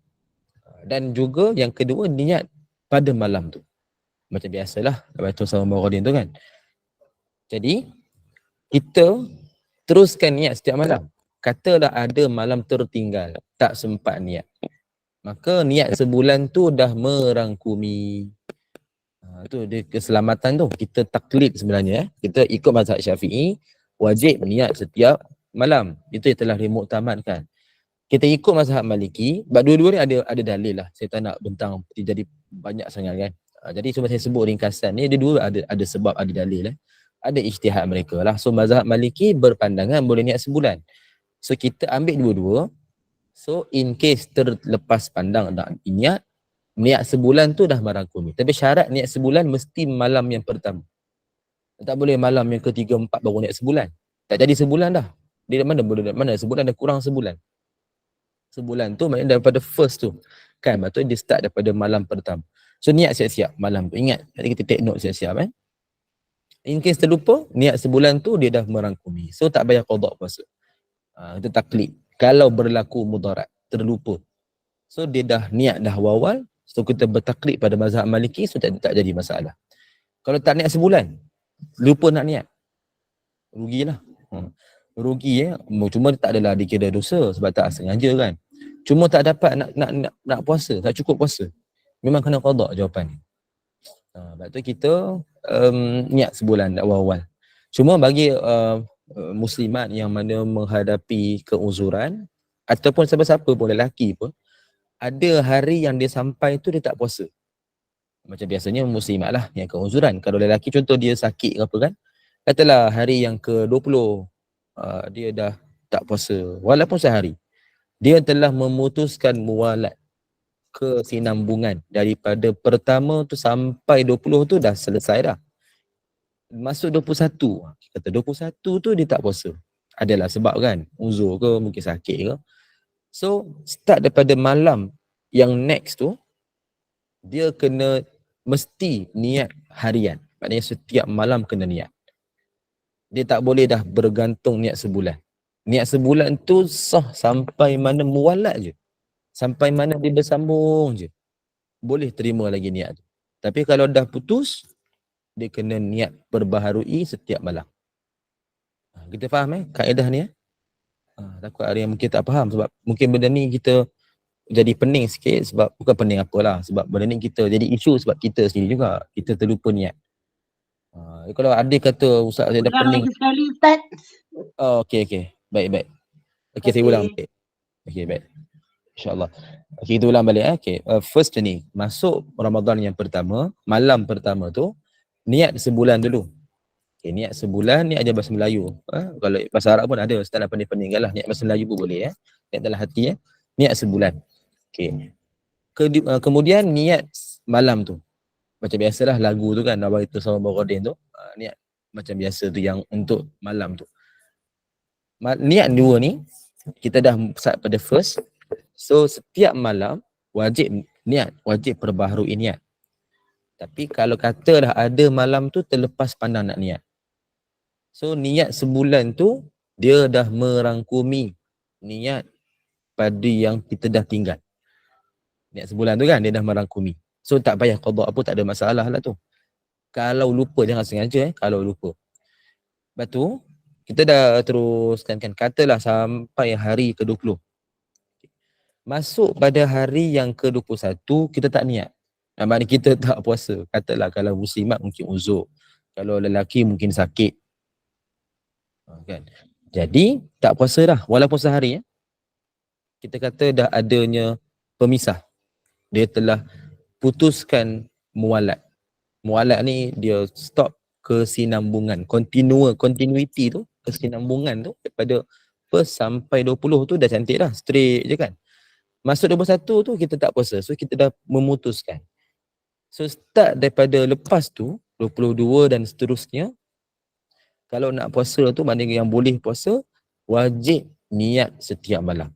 Dan juga yang kedua, niat pada malam tu. Macam biasalah, Baitul Salam Ramadan tu kan. Jadi, kita teruskan niat setiap malam. Katalah ada malam tertinggal, tak sempat niat. Maka niat sebulan tu dah merangkumi. Tu dia keselamatan tu. Kita taklid sebenarnya. Kita ikut mazhab Syafi'i, wajib niat setiap malam. Itu yang telah dimuktamadkan. Kita ikut mazhab Maliki, sebab dua-dua ni ada dalil lah. Saya tak nak bentang jadi banyak sangat kan. Jadi cuma saya sebut ringkasan ni, dia dua ada sebab, ada dalil ada ijtihad mereka lah. So mazhab Maliki berpandangan boleh niat sebulan. So kita ambil dua-dua. So in case terlepas pandang nak niat sebulan tu dah merangkumi. Tapi syarat niat sebulan mesti malam yang pertama. Tak boleh malam yang ketiga, empat baru niat sebulan. Tak jadi sebulan dah. Dia mana sebulan dah kurang sebulan. Sebulan tu maknanya daripada first tu. Kan, maksudnya dia start daripada malam pertama. So niat siap-siap malam tu. Ingat, nanti kita take note siap-siap In case terlupa, niat sebulan tu dia dah merangkumi. So tak payah qada puasa. Itu taklid. Kalau berlaku mudarat, terlupa. So dia dah niat dah awal, so kita bertaklid pada mazhab Maliki, so tak jadi masalah. Kalau tak niat sebulan, lupa nak niat, rugilah. Rugi cuma tak adalah dikira dosa sebab tak sengaja kan. Cuma tak dapat nak puasa, tak cukup puasa. Memang kena qada jawapan ni. Sebab tu kita niat sebulan awal-awal. Cuma bagi muslimat yang mana menghadapi keuzuran ataupun siapa-siapa pun, lelaki pun, ada hari yang dia sampai tu dia tak puasa. Macam biasanya muslimat lah yang keuzuran. Kalau lelaki contoh dia sakit ke apa kan, katalah hari yang ke-20 dia dah tak puasa walaupun sehari, dia telah memutuskan muwalat, kesinambungan daripada pertama tu sampai 20 tu dah selesai dah. Masuk 21, kata 21 tu dia tak puasa, adalah sebab kan uzur ke, mungkin sakit ke. So start daripada malam yang next tu dia kena mesti niat harian. Maknanya setiap malam kena niat. Dia tak boleh dah bergantung niat sebulan. Niat sebulan tu sah sampai mana muwalat je. Sampai mana dia bersambung je. Boleh terima lagi niat tu. Tapi kalau dah putus, dia kena niat perbaharui setiap malam. Kita faham kaedah ni takut ada yang mungkin tak faham sebab mungkin benda ni kita jadi pening sikit sebab bukan pening apalah, sebab benda ni kita jadi isu sebab kita sendiri juga. Kita terlupa niat. Kalau adik kata Ustaz saya dah pening. Lagi sekali Ustaz. Okey. Baik. Okey, saya ulang balik. Okey, baik. InsyaAllah. Okey, kita ulang balik. Okey, first ni, masuk Ramadan yang pertama, malam pertama tu, niat sebulan dulu. Okey, niat sebulan, niat aja bahasa Melayu. Kalau bahasa Arab pun ada, Ustaz dah pening lah. Niat bahasa Melayu pun boleh. Niat dalam hati. Niat sebulan. Okey. Kemudian niat malam tu. Macam biasalah lagu tu kan, Baitul Salam Ramadan tu. Niat macam biasa tu yang untuk malam tu. Niat dua ni, kita dah start pada first. So setiap malam wajib niat, wajib perbaharui niat. Tapi kalau katalah ada malam tu terlepas pandang nak niat, so niat sebulan tu dia dah merangkumi niat pada yang kita dah tinggal. Niat sebulan tu kan dia dah merangkumi. So tak payah qada apa, tak ada masalah lah tu. Kalau lupa jangan sengaja kalau lupa. Lepas tu kita dah teruskan kan, katalah sampai hari ke-20. Masuk pada hari yang ke-21 kita tak niat. Maknanya kita tak puasa. Katalah kalau muslimat mungkin uzur. Kalau lelaki mungkin sakit. Kan? Jadi tak puasa dah walaupun sehari ya. Kita kata dah adanya pemisah. Dia telah putuskan mualat. Mualat ni dia stop kesinambungan. Continuity tu, kesinambungan tu daripada first sampai 20 tu dah cantik dah. Straight je kan. Masuk 21 tu kita tak puasa. So kita dah memutuskan. So start daripada lepas tu 22 dan seterusnya, kalau nak puasa tu maknanya yang boleh puasa wajib niat setiap malam.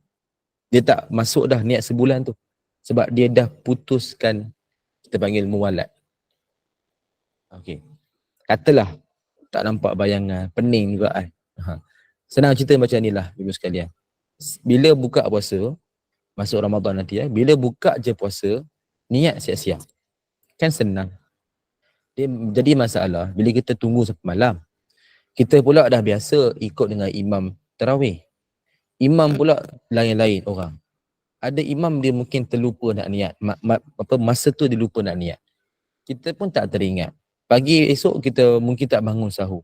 Dia tak masuk dah niat sebulan tu. Sebab dia dah putuskan, kita panggil muwalat. Okey. Katalah tak nampak bayangan, pening juga kan. Senang cerita macam ni lah ibu sekalian. Bila buka puasa, masuk Ramadan nanti bila buka je puasa, niat siap-siap. Kan senang. Dia jadi masalah bila kita tunggu sampai malam. Kita pula dah biasa ikut dengan imam tarawih. Imam pula lain-lain orang. Ada imam dia mungkin terlupa nak niat. Masa tu dia lupa nak niat. Kita pun tak teringat. Pagi esok kita mungkin tak bangun sahur.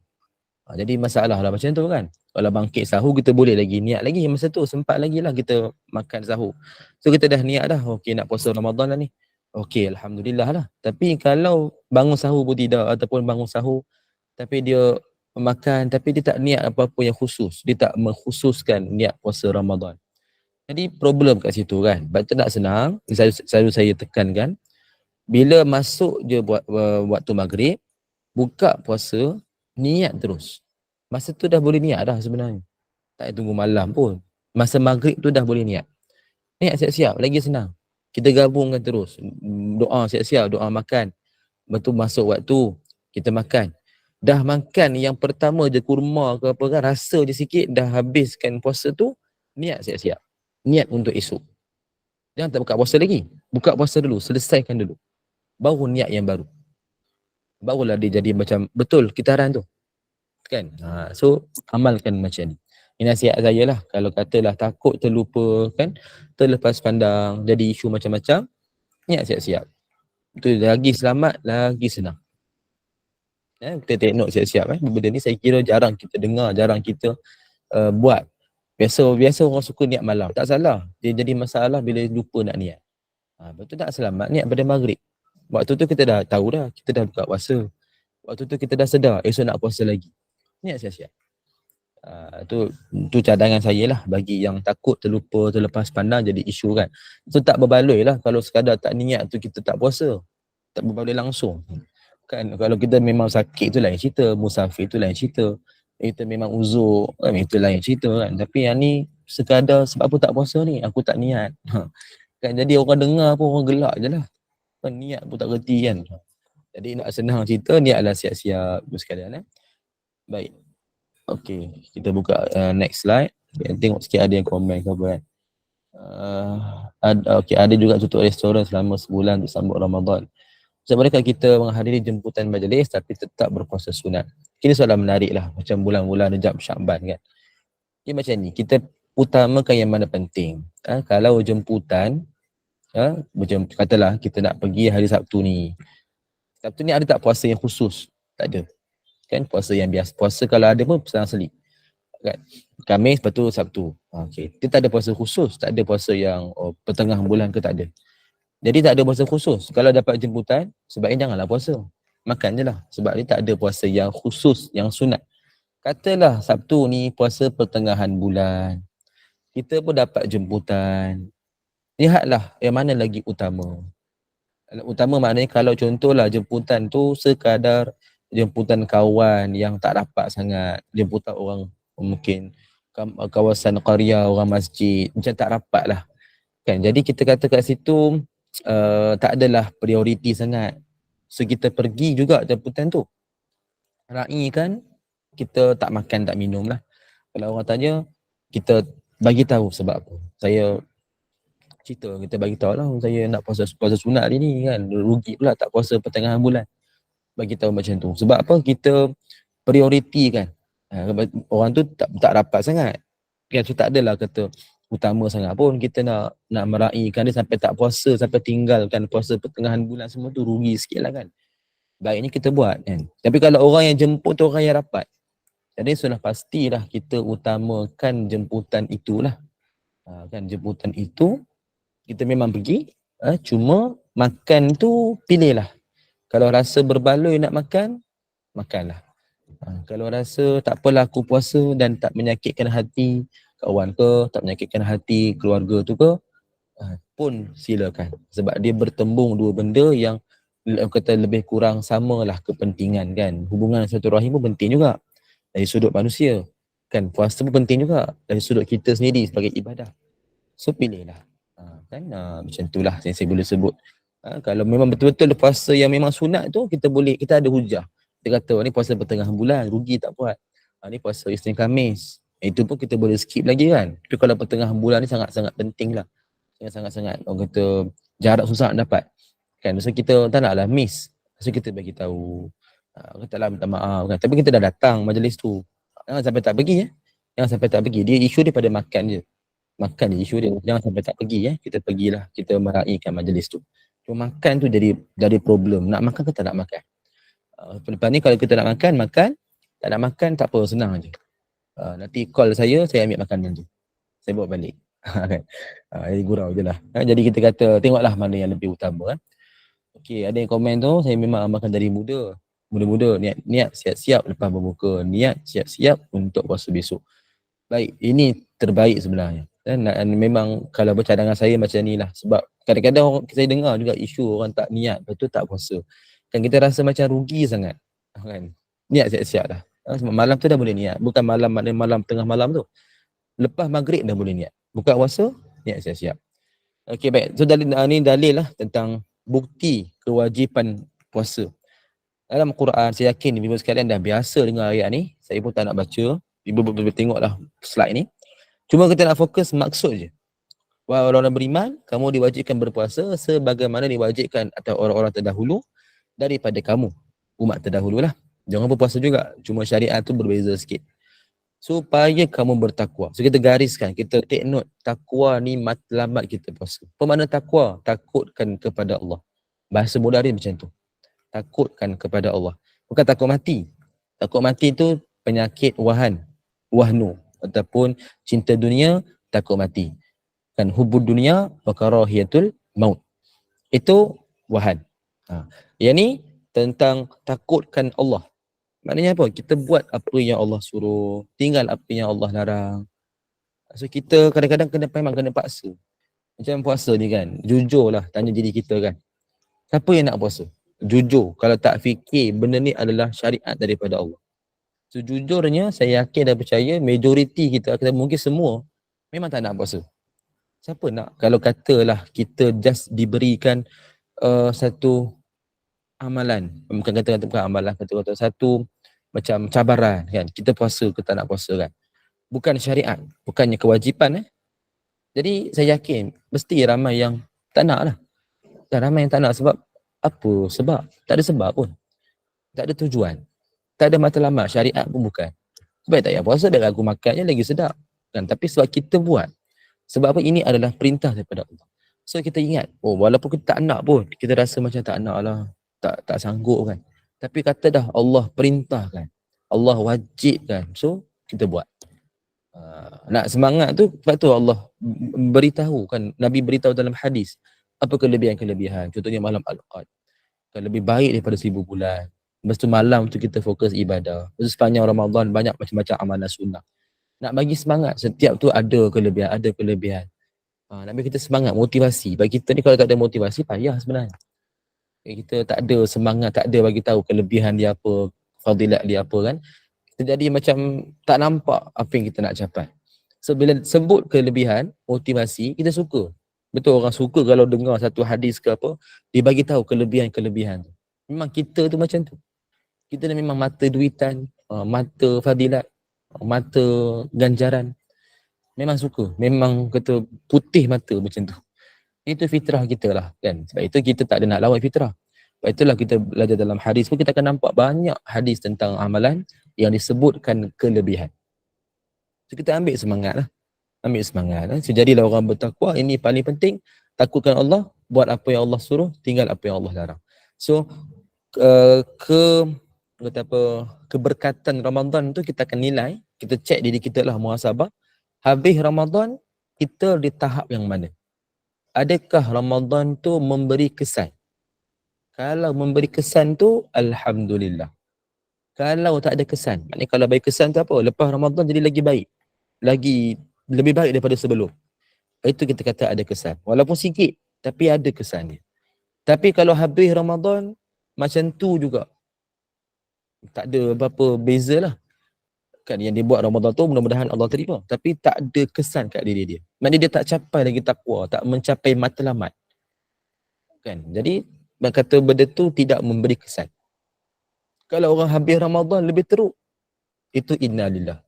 Jadi masalah lah macam tu kan. Kalau bangkit sahur kita boleh lagi niat lagi. Masa tu sempat lagi lah kita makan sahur. So kita dah niat dah. Okey nak puasa Ramadan lah ni. Okey Alhamdulillah lah. Tapi kalau bangun sahur pun tidak ataupun bangun sahur tapi dia makan tapi dia tak niat apa-apa yang khusus. Dia tak mengkhususkan niat puasa Ramadan. Jadi problem kat situ kan. Sebab tu nak senang, selalu saya tekankan, bila masuk je buat waktu maghrib, buka puasa, niat terus. Masa tu dah boleh niat dah sebenarnya. Tak payah tunggu malam pun. Masa maghrib tu dah boleh niat. Niat siap-siap, lagi senang. Kita gabungkan terus. Doa siap-siap, doa makan. Betul masuk waktu, kita makan. Dah makan yang pertama je kurma ke apa kan, rasa je sikit, dah habiskan puasa tu, niat siap-siap. Niat untuk esok. Jangan tak buka puasa lagi. Buka puasa dulu, selesaikan dulu. Baru niat yang baru. Barulah dia jadi macam betul kitaran tu. Kan? So amalkan macam ni. Ini nasihat saya lah. Kalau katalah takut terlupa kan, terlepas pandang, jadi isu macam-macam, niat siap-siap. Itu lagi selamat, lagi senang. Kita take note siap-siap. Benda ni saya kira jarang kita dengar, jarang kita buat. Biasa orang suka niat malam. Tak salah. Dia jadi masalah bila lupa nak niat. Betul tak selamat niat pada maghrib. Waktu tu kita dah tahu dah. Kita dah buka puasa. Waktu tu kita dah sedar esok nak puasa lagi. Niat siap-siap. Tu cadangan saya lah bagi yang takut terlupa, terlepas pandang jadi isu kan. So tak berbaloi lah kalau sekadar tak niat tu kita tak puasa. Tak berbaloi langsung. Kan kalau kita memang sakit tu lain cerita, musafir tu lain cerita. Kita memang uzur, itu lain cerita kan. Tapi yang ni sekadar sebab apa tak puasa ni, aku tak niat. Kan jadi orang dengar pun orang gelak je lah. Kan niat pun tak reti kan. Jadi nak senang cerita, niatlah siap-siap sekalian. Baik. Okey, kita buka next slide. Okay, tengok sikit ada yang komen ke apa kan. Ada juga tutup restoran selama sebulan untuk sambut Ramadan. Sebab mereka kita menghadiri jemputan majlis tapi tetap berpuasa sunat. Ini soalan menarik lah. Macam bulan-bulan Rejab Syakban kan. Jadi macam ni, kita utamakan yang mana penting. Kalau jemputan, macam katalah kita nak pergi hari Sabtu ni. Sabtu ni ada tak puasa yang khusus? Tak ada. Kan puasa yang biasa. Puasa kalau ada pun senang selip. Kan? Khamis, lepas tu Sabtu. Okay. Dia tak ada puasa khusus. Tak ada puasa yang pertengahan bulan ke tak ada. Jadi tak ada puasa khusus. Kalau dapat jemputan, sebaiknya janganlah puasa. Makan je lah. Sebab dia tak ada puasa yang khusus, yang sunat. Katalah Sabtu ni puasa pertengahan bulan. Kita pun dapat jemputan. Lihatlah yang mana lagi utama. Utama maknanya kalau contohlah jemputan tu sekadar jemputan kawan yang tak rapat sangat. Jemputan orang mungkin kawasan qaryah, orang masjid. Macam tak rapat lah. Kan? Jadi kita kata kat situ, tak adalah prioriti sangat. So kita pergi juga jemputan tu. Ra'i kan kita tak makan tak minum lah. Kalau orang tanya kita bagi tahu sebab apa. Saya cerita, kita bagi tahu lah saya nak puasa sunat hari ni kan. Rugi pula tak puasa pertengahan bulan. Bagi tahu macam tu. Sebab apa kita prioriti kan. Orang tu tak rapat sangat. Kan so tak adalah kata utama sangat pun kita nak meraihkan dia sampai tak puasa, sampai tinggalkan puasa pertengahan bulan semua tu rugi sikit lah kan. Baiknya kita buat kan. Tapi kalau orang yang jemput tu orang yang rapat, jadi sudah pastilah kita utamakan jemputan itulah. Kan jemputan itu kita memang pergi, cuma makan tu pilihlah. Kalau rasa berbaloi nak makan, makanlah. Kalau rasa tak apalah aku puasa dan tak menyakitkan hati kawan ke, tak menyakitkan hati keluarga tu ke, pun silakan. Sebab dia bertembung dua benda yang kata lebih kurang samalah kepentingan kan. Hubungan silaturahim pun penting juga dari sudut manusia. Kan puasa pun penting juga dari sudut kita sendiri sebagai ibadah. So pilihlah. Kan macam itulah yang saya boleh sebut. Kalau memang betul-betul puasa yang memang sunat tu kita ada hujah. Kita kata ni puasa pertengahan bulan, rugi tak buat. Ni puasa Isnin Khamis. Itu pun kita boleh skip lagi kan. Tapi kalau pertengahan bulan ni sangat-sangat penting lah. Sangat-sangat orang kata jarak susah nak dapat. Kan so kita tak naklah miss. So kita bagi tahu. Katalah minta maaf kan. Tapi kita dah datang majlis tu. Jangan sampai tak pergi Jangan sampai tak pergi. Dia isu dia pada makan je. Makan je isu dia. Jangan sampai tak pergi Kita pergilah. Kita meraihkan majlis tu. Cuma makan tu jadi problem. Nak makan ke tak nak makan? Lepas ni kalau kita nak makan. Tak nak makan tak apa, senang je. Nanti call saya ambil makanan tu. Saya bawa balik. Jadi gurau je lah. Jadi kita kata tengoklah mana yang lebih utama. Okey, ada yang komen tu, saya memang amalkan dari muda. Muda-muda, niat siap-siap lepas berbuka. Niat siap-siap untuk puasa besok. Baik, ini terbaik sebenarnya. Dan memang kalau bercadangan saya macam ni lah. Sebab kadang-kadang saya dengar juga isu orang tak niat, betul tak puasa. Kan kita rasa macam rugi sangat. Kan? Niat siap-siap dah. Sebab malam tu dah boleh niat. Bukan malam tengah malam tu. Lepas maghrib dah boleh niat. Buka puasa, niat siap-siap. Okey, baik. So ni dalil lah tentang bukti kewajipan puasa. Dalam Quran, saya yakin ibu sekalian dah biasa dengar ayat ni. Saya pun tak nak baca. Ibu boleh tengoklah slide ni. Cuma kita nak fokus maksud je. Wahai orang-orang beriman, kamu diwajibkan berpuasa sebagaimana diwajibkan atas orang-orang terdahulu daripada kamu. Umat terdahulu lah. Jangan berpuasa juga. Cuma syariat tu berbeza sikit. Supaya kamu bertakwa. So kita gariskan, kita take note. Takwa ni matlamat kita puasa. Apa makna takwa? Takutkan kepada Allah. Bahasa mudah dia macam tu. Takutkan kepada Allah. Bukan takut mati. Takut mati tu penyakit wahnu. Ataupun cinta dunia, takut mati. Kan hubud dunia wa karahiyatul maut. Itu wahan. Yang ni tentang takutkan Allah. Maknanya apa? Kita buat apa yang Allah suruh, tinggal apa yang Allah larang. So kita kadang-kadang memang kena paksa. Macam puasa ni kan, jujurlah tanya diri kita kan. Siapa yang nak puasa? Jujur. Kalau tak fikir benda ni adalah syariat daripada Allah. Sejujurnya saya yakin dan percaya majoriti kita mungkin semua memang tak nak puasa. Siapa nak? Kalau katalah kita just diberikan satu amalan, bukan amalan, kata satu macam cabaran kan, kita puasa ke tak nak puasa kan, bukan syariat, bukannya kewajipan Jadi saya yakin mesti ramai yang tak nak lah. Dan ramai yang tak nak sebab apa? Sebab tak ada sebab pun, tak ada tujuan, tak ada matlamat, syariat pun bukan. Baik tak payah puasa, biar aku makan je lagi sedap kan. Tapi sebab kita buat, sebab apa? Ini adalah perintah daripada Allah. So kita ingat, walaupun kita tak nak pun, kita rasa macam tak nak lah, tak sanggup kan. Tapi kata dah Allah perintahkan, Allah wajibkan, so kita buat. Nak semangat tu, sebab tu Allah beritahu kan, Nabi beritahu dalam hadis apa kelebihan-kelebihan. Contohnya malam Al-Qad kan lebih baik daripada 1000 bulan. Lepas tu malam tu kita fokus ibadah. Lepas tu sepanjang Ramadan banyak macam-macam amalan sunnah. Nak bagi semangat, setiap tu ada kelebihan. Nak bagi kita semangat, motivasi. Bagi kita ni kalau tak ada motivasi, payah sebenarnya. Kita tak ada semangat, tak ada bagi tahu kelebihan dia apa, fadilat dia apa kan. Kita jadi macam tak nampak apa yang kita nak capai. So bila sebut kelebihan, motivasi, kita suka. Betul, orang suka kalau dengar satu hadis ke apa, dia bagi tahu kelebihan-kelebihan tu. Memang kita tu macam tu. Kita ni memang mata duitan, mata fadilat, mata ganjaran. Memang suka, memang kata putih mata macam tu. Itu fitrah kita lah kan. Sebab itu kita tak ada nak lawan fitrah. Sebab itulah kita belajar dalam hadis pun kita akan nampak banyak hadis tentang amalan yang disebutkan kelebihan. So kita ambil semangat lah. Ambil semangat. So, jadilah orang bertakwa. Ini paling penting. Takutkan Allah, buat apa yang Allah suruh, tinggal apa yang Allah larang. So, kata apa, keberkatan Ramadan tu kita akan nilai, kita cek diri kita lah, muhasabah. Habis Ramadan, kita di tahap yang mana? Adakah Ramadan tu memberi kesan? Kalau memberi kesan tu, Alhamdulillah. Kalau tak ada kesan, maknanya kalau bagi kesan tu apa? Lepas Ramadan jadi lagi baik. Lagi lebih baik daripada sebelum. Itu kita kata ada kesan. Walaupun sikit, tapi ada kesan dia. Tapi kalau habis Ramadan, macam tu juga. Tak ada apa-apa beza lah. Kan yang dia buat Ramadan tu mudah-mudahan Allah terima. Tapi tak ada kesan kat diri dia. Maknanya dia tak capai lagi takwa, tak mencapai matlamat. Kan? Jadi, kata benda tu tidak memberi kesan. Kalau orang habis Ramadan lebih teruk, itu innalillah.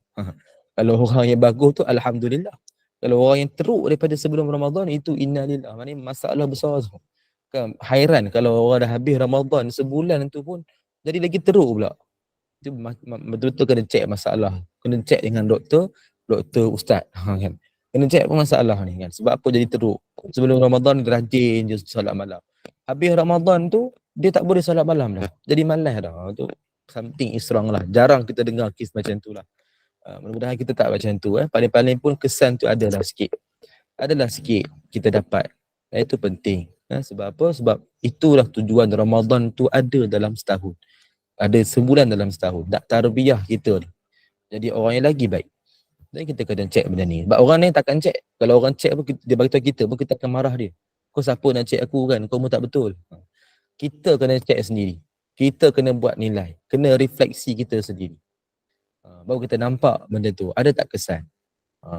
Kalau orang yang bagus tu Alhamdulillah. Kalau orang yang teruk daripada sebelum Ramadan, itu innalillah. Maknanya masalah besar tu. Kan? Hairan kalau orang dah habis Ramadan sebulan tu pun jadi lagi teruk pula. Itu betul-betul kena cek masalah. Kena cek dengan doktor, ustaz. Kan? Kena cek apa masalah ni kan. Sebab apa jadi teruk. Sebelum Ramadan dia rajin je solat malam. Habis Ramadan tu dia tak boleh solat malam dah. Jadi malas dah. Tu something is wrong lah. Jarang kita dengar kes macam tu lah. Mudah-mudahan kita tak macam tu. Paling-paling pun kesan tu adalah sikit. Adalah sikit kita dapat. Itu penting. Sebab apa? Sebab itulah tujuan Ramadan tu ada dalam setahun. Ada sebulan dalam setahun. Nak tarbiyah kita ni. Jadi orang yang lagi baik. Jadi kita kena cek benda ni. Sebab orang ni takkan cek. Kalau orang cek pun, dia bagi tahu kita pun, kita akan marah dia. Kau siapa nak cek aku kan? Kau pun tak betul. Kita kena cek sendiri. Kita kena buat nilai. Kena refleksi kita sendiri. Baru kita nampak benda tu. Ada tak kesan?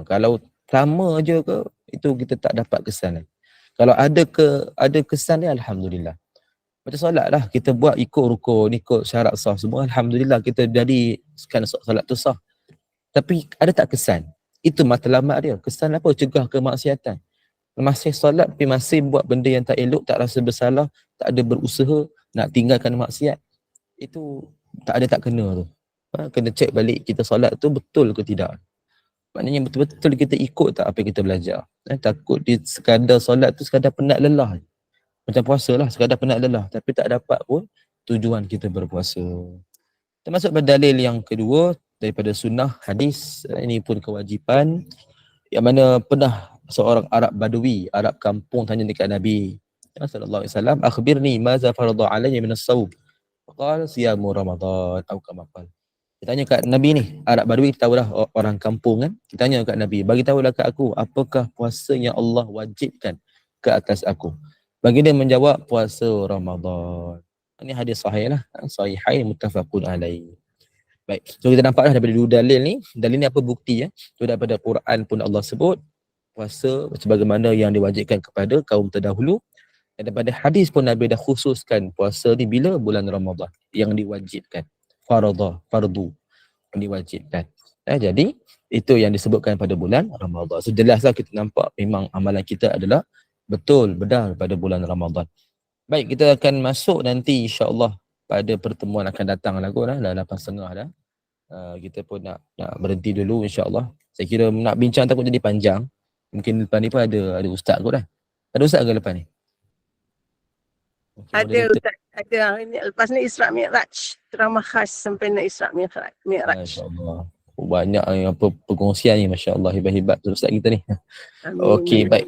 Kalau sama je ke, itu kita tak dapat kesan lagi. Kalau ada kesan ni, Alhamdulillah. Macam solat lah, kita buat ikut rukun, ikut syarat sah semua, Alhamdulillah kita jadi sekarang solat tu sah. Tapi ada tak kesan? Itu matlamat dia. Kesan apa? Cegah kemaksiatan. Masih solat tapi masih buat benda yang tak elok, tak rasa bersalah, tak ada berusaha nak tinggalkan maksiat. Itu tak ada tak kena tu. Kena cek balik kita solat tu betul ke tidak. Maknanya betul-betul kita ikut tak apa yang kita belajar. Takut di sekadar solat tu sekadar penat lelah. Macam puasa lah, sekadar penat lelah. Tapi tak dapat pun tujuan kita berpuasa. Termasuk berdalil yang kedua daripada sunnah hadis, ini pun kewajipan, yang mana pernah seorang Arab Badui, Arab kampung tanya dekat Nabi sallallahu alaihi wasallam, akhbirni maza farada alayya min as-sawm. Qala siyamu Ramadan atau kama qala. Kita tanya kat Nabi ni, Arab Badui kita tahulah orang kampung kan. Kita tanya kat Nabi, bagi tahulah kat aku apakah puasa yang Allah wajibkan ke atas aku. Bagi dia menjawab puasa Ramadan. Ini hadis sahih lah. Sahihain muttafaqun alaih. Baik. So kita nampak daripada dua dalil ni. Dalil ni apa bukti ya? So daripada Quran pun Allah sebut puasa sebagaimana yang diwajibkan kepada kaum terdahulu. Dan daripada hadis pun Nabi dah khususkan puasa ni bila bulan Ramadan yang diwajibkan. Fardu yang diwajibkan. Jadi itu yang disebutkan pada bulan Ramadan. So jelaslah kita nampak memang amalan kita adalah betul, benar pada bulan Ramadan. Baik, kita akan masuk nanti insya-Allah pada pertemuan akan datang lah kot, dah 8.30 dah. Kita pun nak berhenti dulu insya-Allah. Saya kira nak bincang takut jadi panjang. Mungkin lepas ni pun ada ustaz kot dah. Ada ustaz ke lepas ni? Okay, ada ustaz, ada. Ini lepas ni Isra Mi'raj, ceramah khas sempena Isra Mi'raj. Masya-Allah. Banyak yang perkongsian ni, masya-Allah, hebat-hebat tu ustaz kita ni. Okey, baik.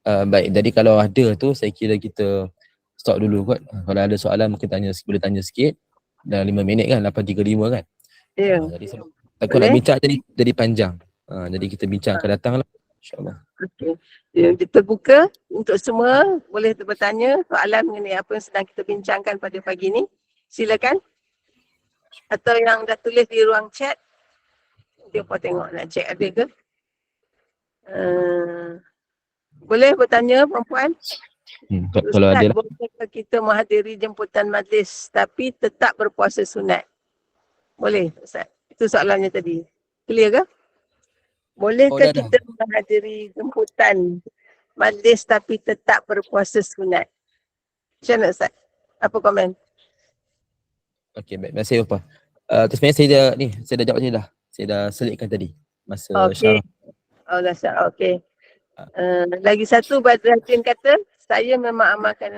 Baik, jadi kalau ada tu saya kira kita stop dulu kot. Kalau ada soalan mungkin boleh tanya sikit. Dah 5 minit kan, 8.35 kan. Ya. Jadi takut nak bincang jadi panjang. Jadi kita bincang akan datang lah, insya-Allah. Okey. Ya, kita buka untuk semua boleh bertanya soalan mengenai apa yang sedang kita bincangkan pada pagi ni. Silakan. Atau yang dah tulis di ruang chat, dia pun tengok nak cek ada ke. Boleh bertanya perempuan? Kalau ada lah. Bolehkah kita menghadiri jemputan majlis tapi tetap berpuasa sunat? Boleh Ustaz? Itu soalannya tadi. Clear ke? Bolehkah kita menghadiri jemputan majlis tapi tetap berpuasa sunat? Macam mana Ustaz? Apa komen? Okey, baik. Terima kasih Upah. Sebenarnya saya dah jawab tadi dah. Saya dah selitkan tadi masa syarah. Oh, dahsyat. Okey. Lagi satu Badruddin kata, saya memang amalkan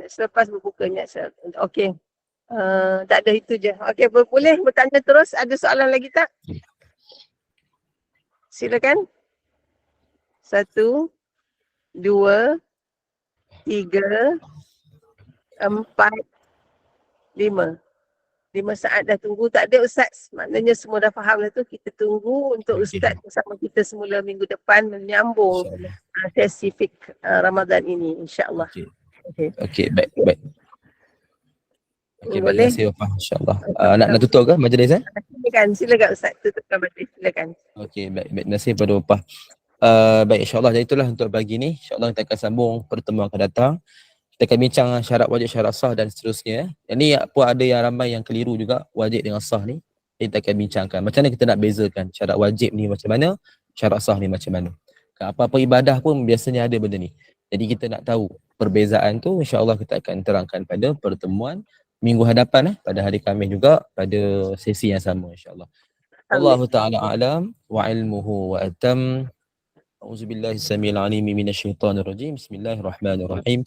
selepas berbuka niat. Okey. Tak ada, itu je. Okey, boleh bertanya terus. Ada soalan lagi tak? Silakan. 1, 2, 3, 4, 5. 5 saat dah tunggu. Tak ada Ustaz. Maknanya semua dah faham lah tu. Kita tunggu untuk Ustaz bersama kita semula minggu depan menyambung sesi fiqh Ramadan ini, insya-Allah. Okey, baik. Okey, baik. Terima kasih Wafah, insya-Allah. Nak tutup ke majlis Silakan Ustaz, tutupkan majlis. Silakan. Okey, baik. Terima kasih kepada Wafah. Baik, insya-Allah. Jadi itulah untuk pagi ni. Insya-Allah kita akan sambung pertemuan akan datang. Kita akan bincang syarat wajib, syarat sah dan seterusnya. Yang ni pun ada yang ramai yang keliru juga, wajib dengan sah ni. Kita akan bincangkan macam mana kita nak bezakan syarat wajib ni macam mana, syarat sah ni macam mana. Apa-apa ibadah pun biasanya ada benda ni. Jadi kita nak tahu perbezaan tu, insya-Allah kita akan terangkan pada pertemuan minggu hadapan pada hari Khamis juga pada sesi yang sama, insya-Allah. Wallahu ta'ala a'lam wa ilmuhu wa atam. A'udzubillahi samil alim minasyaitonir rajim. Bismillahirrahmanirrahim.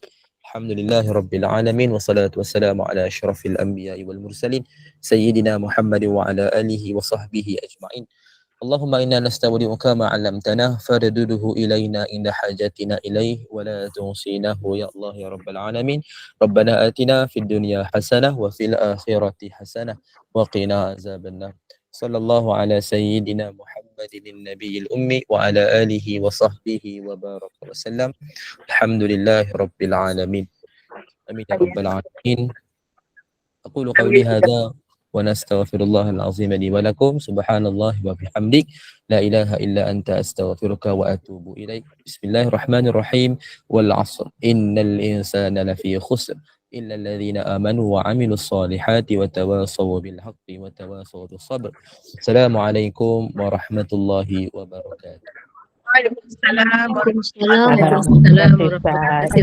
Alhamdulillahi Rabbil Alamin. Wassalatu wassalamu ala asyrafil anbiya'i wal mursalin Sayyidina Muhammad wa ala alihi wa sahbihi ajma'in. Allahumma inna nasta'udi'uka ma'alamtana faraduduhu ilayna inda hajatina ilayh wa la tunsinahu ya Allah ya Rabbal Alamin. Rabbana atina fid dunya hasanah wa fil akhirati hasanah wa qina azabannar. Sallallahu ala Sayyidina Muhammadin nabiyil ummi wa ala alihi wa sahbihi wa baraka wa sallam. Alhamdulillahi Rabbil Alamin. Amin ya Rabbal Alamin. Aqulu qawli hadha wa nastaghfirullahal azim li wa lakum. Subhanallah wa bihamdik. La ilaha illa anta astaghfiruka wa atubu ilaik. Bismillahirrahmanirrahim. Wal 'asr. Innal insana lafi khusr. إلا الذين آمنوا وعملوا الصالحات وتواصوا بالحق وتواصوا بالصبر. السلام عليكم ورحمة الله وبركاته. Waalaikumsalam warahmatullahi wabarakatuh.